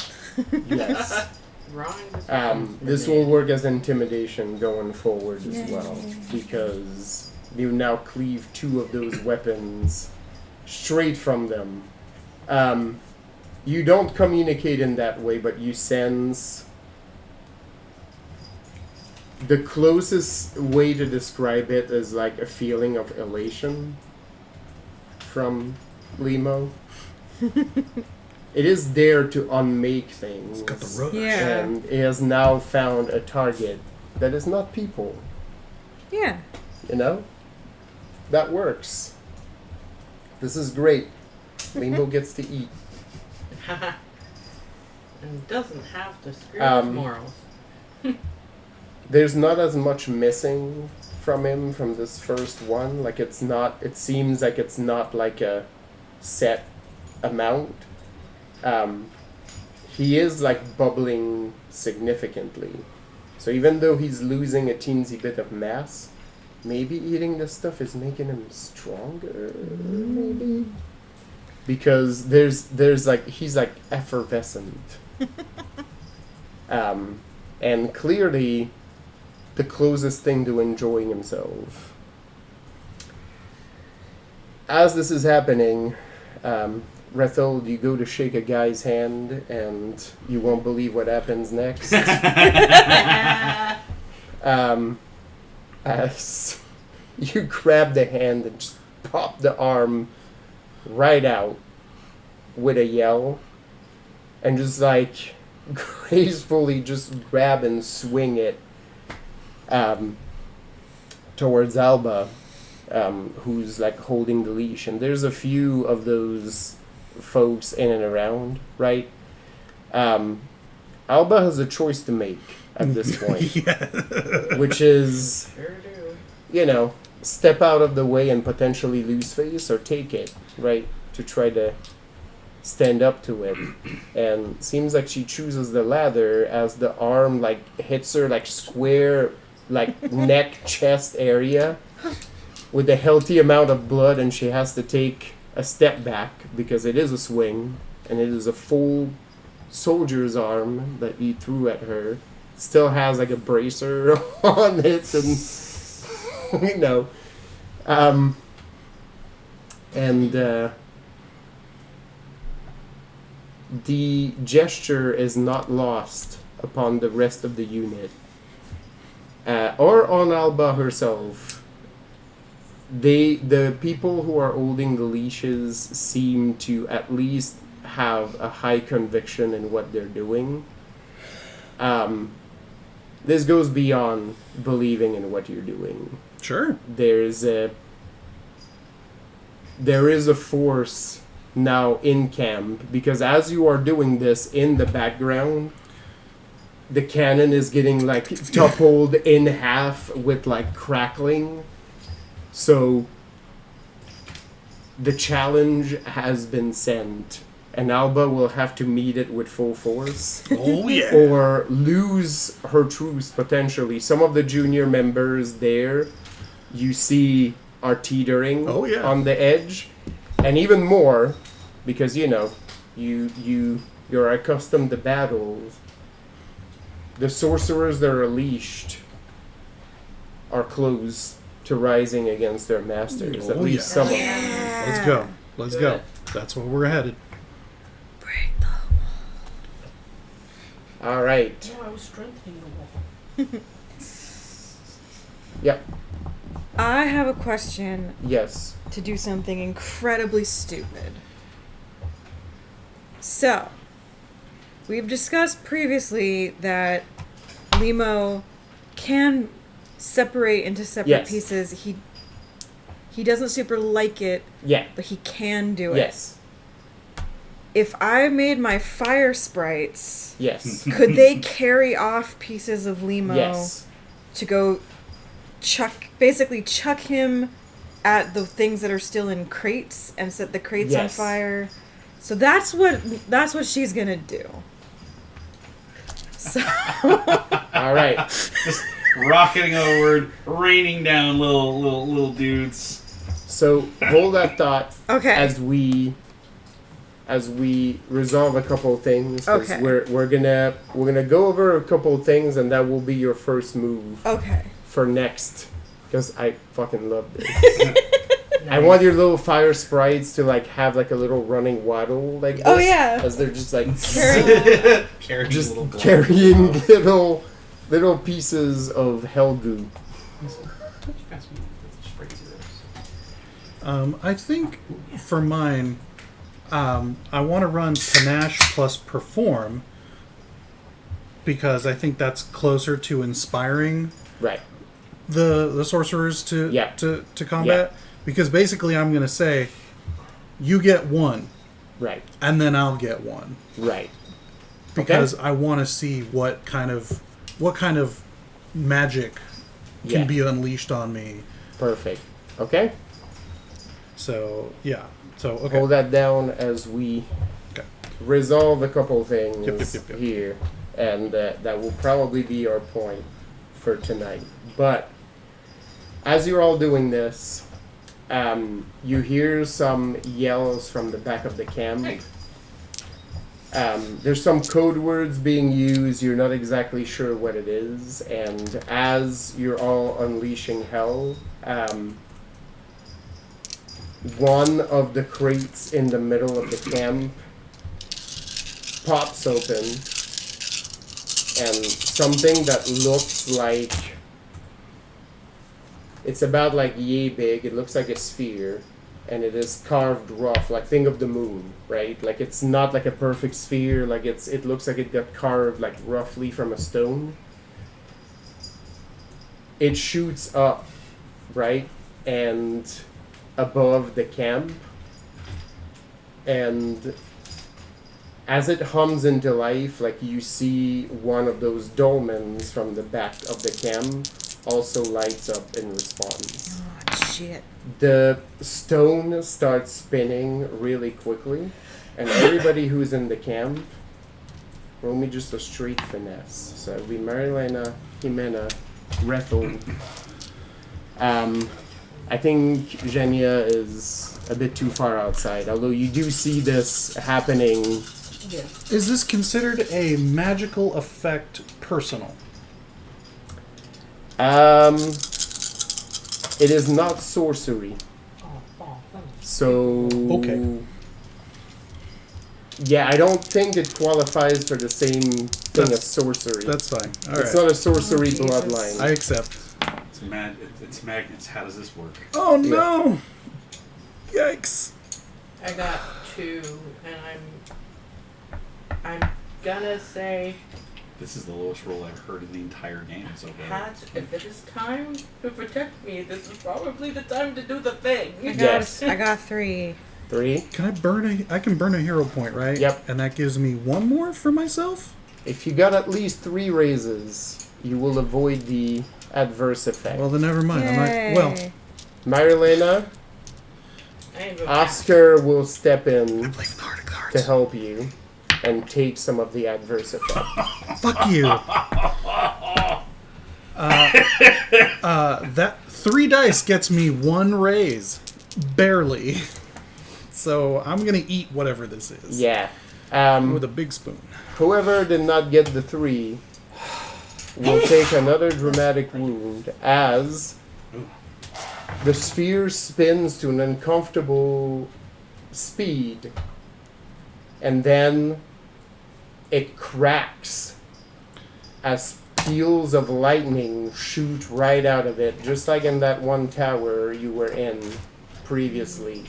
Yes. Wrong. This will work as intimidation going forward as well, because you now cleave 2 of those weapons straight from them. You don't communicate in that way, but you sense. The closest way to describe it is like a feeling of elation from Limo. It is there to unmake things. It's got the rush. Yeah. And it has now found a target that is not people. Yeah. You know? That works. This is great. Limo gets to eat. And doesn't have to screw his morals. There's not as much missing from him from this first one. Like it seems like it's not like a set amount. He is like bubbling significantly. So even though he's losing a teensy bit of mass, maybe eating this stuff is making him stronger, maybe? Because there's like, he's like effervescent. And clearly the closest thing to enjoying himself. As this is happening, Rethel, you go to shake a guy's hand and you won't believe what happens next. As you grab the hand and just pop the arm right out with a yell, and just like gracefully just grab and swing it towards Alba, who's like holding the leash. And there's a few of those folks in and around, right? Alba has a choice to make at this point, which is, you know, step out of the way and potentially lose face, or take it, right, to try to stand up to it. And seems like she chooses the latter, as the arm like hits her like square, like neck, chest area with a healthy amount of blood, and she has to take a step back because it is a swing and it is a full soldier's arm that you threw at her. Still has like a bracer on it, and you know, the gesture is not lost upon the rest of the unit, or on Alba herself. The people who are holding the leashes seem to at least have a high conviction in what they're doing. This goes beyond believing in what you're doing. Sure. There is a force now in camp, because as you are doing this in the background, the cannon is getting like toppled in half with like crackling. So the challenge has been sent, and Alba will have to meet it with full force. Oh yeah. Or lose her troops potentially. Some of the junior members there, you see, are teetering on the edge, and even more, because you know, you're accustomed to battles. The sorcerers that are leashed are close to rising against their masters. At least some of them. Let's go. Let's go. That's where we're headed. Break the All right. No, I was strengthening the wall. Yep. I have a question Yes. to do something incredibly stupid. So, we've discussed previously that Limo can separate into separate pieces. He doesn't super like it, but he can do it. Yes. If I made my fire sprites, Yes. could they carry off pieces of Limo Yes. to go basically chuck him at the things that are still in crates and set the crates on fire? So that's what she's gonna do. So all right, just rocketing over, raining down little dudes. So hold that thought. Okay. As we resolve a couple things. Okay. We're gonna go over a couple things, and that will be your first move. Okay. For next, because I fucking love this. I want your little fire sprites to like have like a little running waddle like this. Oh yeah. As they're just like carrying little pieces of hell goo. I think for mine, I want to run Panache plus Perform because I think that's closer to inspiring the sorcerers to combat. Because basically I'm going to say, you get one. Right. And then I'll get one. Right. Because I want to see what kind of magic can be unleashed on me. Perfect. Okay. So, yeah. So, okay. Hold that down as we resolve a couple things here. And that will probably be our point for tonight. But as you're all doing this, you hear some yells from the back of the camp. There's some code words being used. You're not exactly sure what it is. And as you're all unleashing hell, one of the crates in the middle of the camp pops open, and something that looks like it's about like yay big. It looks like a sphere, and it is carved rough, like think of the moon, right? Like it's not like a perfect sphere. Like it looks like it got carved like roughly from a stone. It shoots up, right, and above the camp, and as it hums into life, like you see one of those dolmens from the back of the camp also lights up in response. Oh, shit. The stone starts spinning really quickly, and everybody who's in the camp, roll me just a straight finesse. So it'll be Marilena, Jimena, Rethel. I think Genia is a bit too far outside, although you do see this happening. Yeah. Is this considered a magical effect personal? It is not sorcery. So... Okay. Yeah, I don't think it qualifies for the same thing as sorcery. That's fine. It's not a sorcery bloodline. I accept. It's magnets. How does this work? Oh no! Yeah. Yikes! I got 2, and I'm gonna say this is the lowest roll I've heard in the entire game so far. Pat, if it is time to protect me, this is probably the time to do the thing. I got 3. 3? Can I burn I can burn a hero point, right? Yep. And that gives me 1 more for myself? If you got at least 3 raises, you will avoid the adverse effect. Well, then never mind. Yay. Marilena, Oscar will step in to help you and take some of the adverse effect. Fuck you. That 3 dice gets me 1 raise. Barely. So I'm going to eat whatever this is. Yeah. With a big spoon. Whoever did not get the 3 will take another dramatic wound as the sphere spins to an uncomfortable speed, and then it cracks as peals of lightning shoot right out of it, just like in that one tower you were in previously.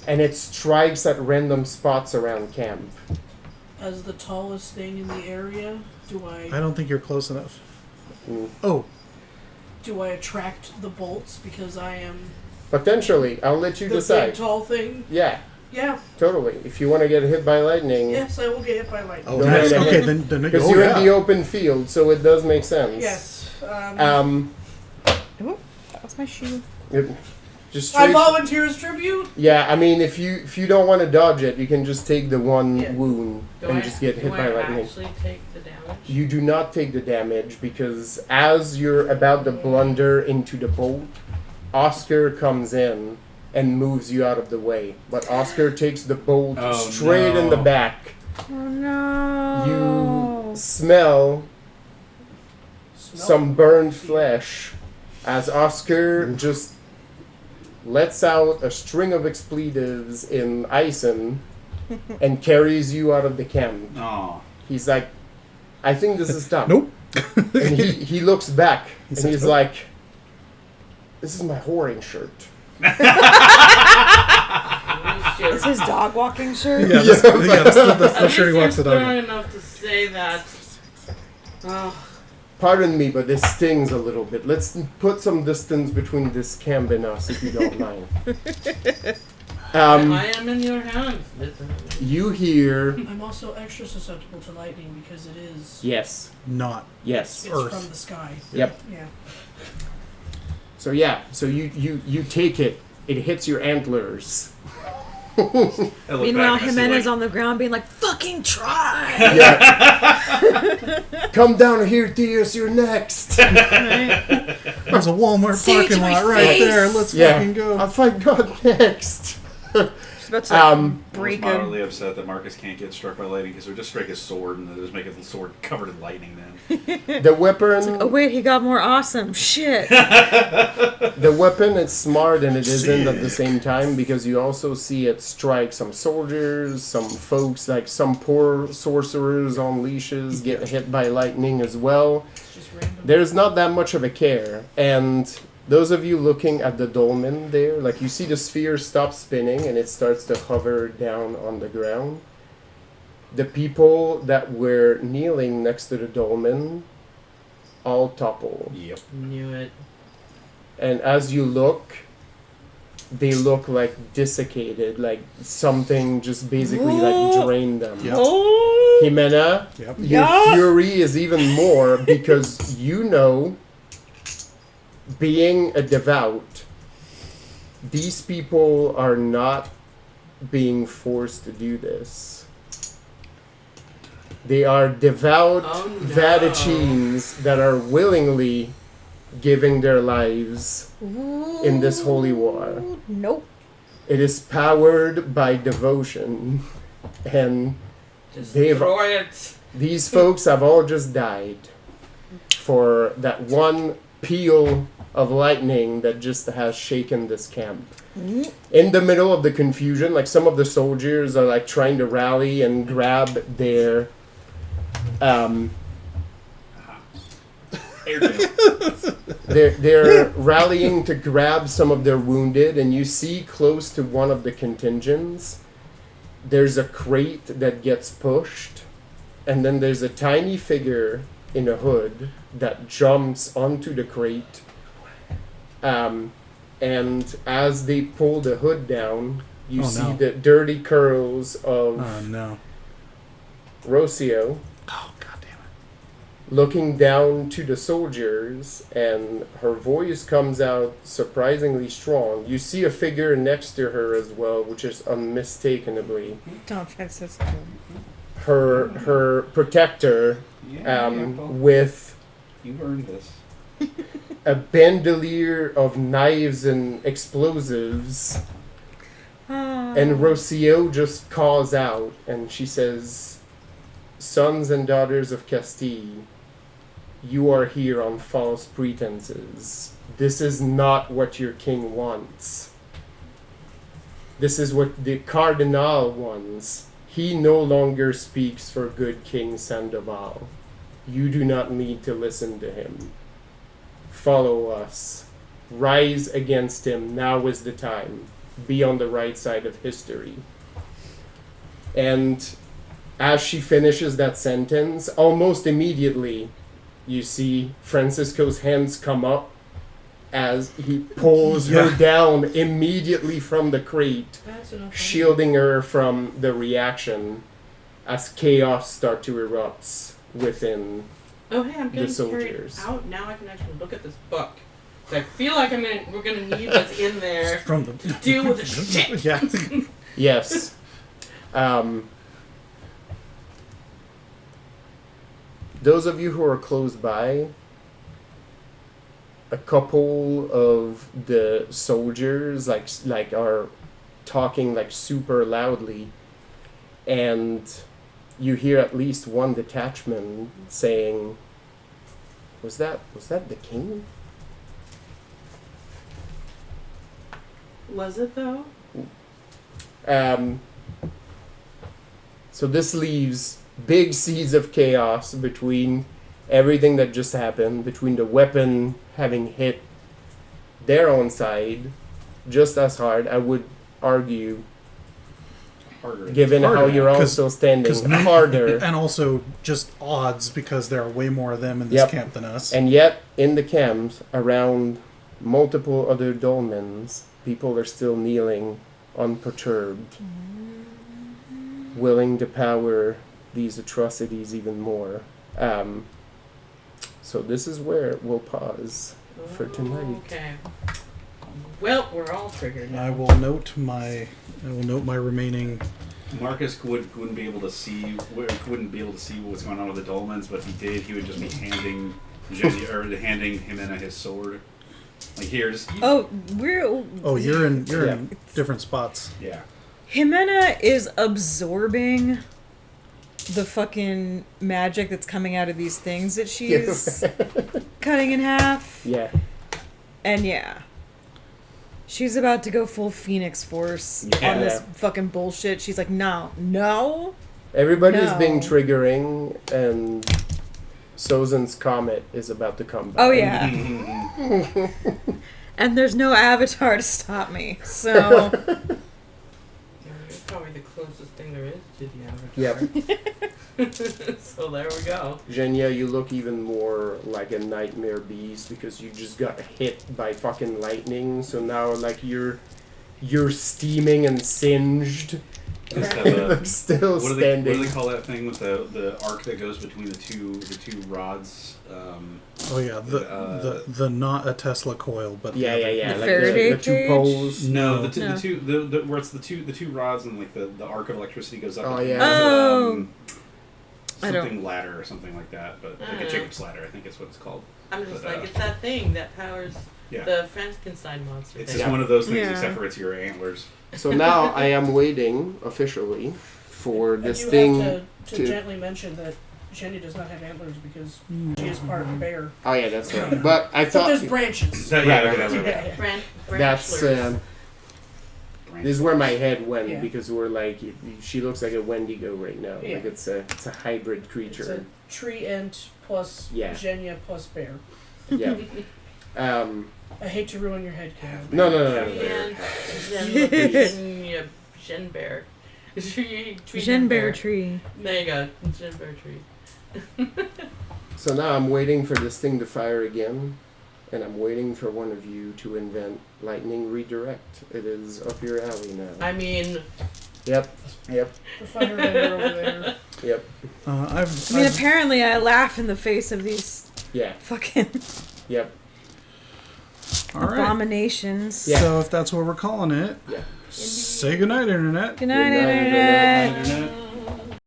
And it strikes at random spots around camp. As the tallest thing in the area, I don't think you're close enough. Mm. Oh. Do I attract the bolts because I am Potentially. I'll let you the decide. big tall thing? Yeah, Yeah. totally. If you want to get hit by lightning. Yes, I will get hit by lightning. Oh, nice. Okay, then because you're in the open field, so it does make sense. Yes. Ooh, that was my shoe. Just I volunteer as tribute. Yeah, I mean, if you don't want to dodge it, you can just take the one wound and just get hit by lightning. Actually take the damage? You do not take the damage because as you're about to blunder into the bolt, Oscar comes in and moves you out of the way. But Oscar takes the bolt straight in the back. Oh no! You smell some burned flesh as Oscar just lets out a string of expletives in Ison and carries you out of the camp. Oh. He's like, I think this is done. Nope. And he looks back and he's like, this is my whoring shirt. It's his dog walking shirt? Yeah, that's the shirt he walks the dog in. Strong enough to say that. Oh. Pardon me, but this stings a little bit. Let's put some distance between this camp and us, if you don't mind. I am in your hands. You hear... I'm also extra susceptible to lightning because it is... Yes. Not. Yes. It's Earth. from the sky. Yep. Yeah. So you take it. It hits your antlers. Meanwhile, Jimenez on the ground being like, fucking try! Yeah. Come down here, Diaz, you're next. There's a Walmart parking lot right there. Let's fucking go. I'll fight God next. She's about to break I'm moderately upset that Marcus can't get struck by lightning because they'll just strike his sword and they'll just make his sword covered in lightning then. The weapon... Like, oh wait, he got more awesome. Shit. The weapon is smart and it isn't at the same time because you also see it strike some soldiers, some folks, like some poor sorcerers on leashes get hit by lightning as well. There's not that much of a care. And those of you looking at the dolmen there, like you see the sphere stop spinning and it starts to hover down on the ground. The people that were kneeling next to the dolmen all topple. Yep. Knew it. And as you look, they look like desiccated, like something just basically like drained them. Yep. Oh. Jimena, Yep. your fury is even more because you know, being a devout, these people are not being forced to do this. They are devout Vatacines that are willingly giving their lives in this holy war. Nope. It is powered by devotion, and these folks have all just died for that one peal of lightning that just has shaken this camp. In the middle of the confusion, like some of the soldiers are like trying to rally and grab their they're rallying to grab some of their wounded, and you see close to one of the contingents there's a crate that gets pushed, and then there's a tiny figure in a hood that jumps onto the crate, and as they pull the hood down, you see the dirty curls of Rocio. Oh, God damn it. Looking down to the soldiers, and her voice comes out surprisingly strong. You see a figure next to her as well, which is unmistakably Don Francisco. her protector, with You've earned this. a bandolier of knives and explosives. And Rocio just calls out, and she says, "Sons and daughters of Castille, you are here on false pretenses. This is not what your king wants. This is what the Cardinal wants. He no longer speaks for good King Sandoval. You do not need to listen to him. Follow us. Rise against him. Now is the time. Be on the right side of history. And as she finishes that sentence, almost immediately, you see Francisco's hands come up as he pulls her down immediately from the crate, shielding her from the reaction as chaos start to erupt within Oh, hey, I'm the getting soldiers. carried out. Now I can actually look at this book. So I feel like we're gonna need what's in there From the to deal with the shit. yeah. Yes. Those of you who are close by, a couple of the soldiers like are talking like super loudly, and you hear at least one detachment saying, "Was that the king?" Was it though? So this leaves big seeds of chaos between everything that just happened, between the weapon having hit their own side just as hard, I would argue, Harder. given how Harder, you're also standing, harder. And also just odds because there are way more of them in this camp than us. And yet, in the camps, around multiple other dolmens, people are still kneeling, unperturbed, willing to power these atrocities even more. So this is where we'll pause for tonight. Okay. Well, we're all triggered now. I will note my remaining. Marcus wouldn't be able to see what was going on with the dolmens, but if he did, he would just be handing Jimena his sword. Like here, just Oh, you're in different spots. yeah. Jimena is absorbing the fucking magic that's coming out of these things that she's cutting in half. Yeah. And yeah. She's about to go full Phoenix Force on this fucking bullshit. She's like, no. Everybody's being triggering, and Sozin's comet is about to come back. Oh, yeah. And there's no avatar to stop me, so... It's probably the closest thing there is to the avatar. Yep. So there we go. Genya, you look even more like a nightmare beast because you just got hit by fucking lightning. So now, like, you're steaming and singed. Still standing. What do they call that thing with the arc that goes between the two rods? The not a Tesla coil, but yeah. The Like Faraday the two cage? poles. No, where it's the two rods and like the arc of electricity goes up. Oh, yeah. Something ladder or something like that, but like a Jacob's ladder, I think is what it's called. I'm just it's that thing that powers the Frankenstein monster. It's just one of those things, except for it's your antlers. So now I am waiting officially for this you thing have to gently mention that Jenny does not have antlers because she is part of a bear. Oh yeah, that's right. But I thought there's branches. Right. That's this is where my head went because we're like, she looks like a Wendigo right now. Yeah. Like it's a hybrid creature. It's a tree ant plus Genya plus bear. Yeah. I hate to ruin your head, Cal. No. Gen bear. Gen bear tree. There you go. Gen bear tree. So now I'm waiting for this thing to fire again, and I'm waiting for one of you to invent lightning redirect. It is up your alley now. I mean... Yep. The fire bender over there. Yep. Apparently I laugh in the face of these fucking abominations. Yeah. So if that's what we're calling it, say goodnight, Internet. Good night, Internet.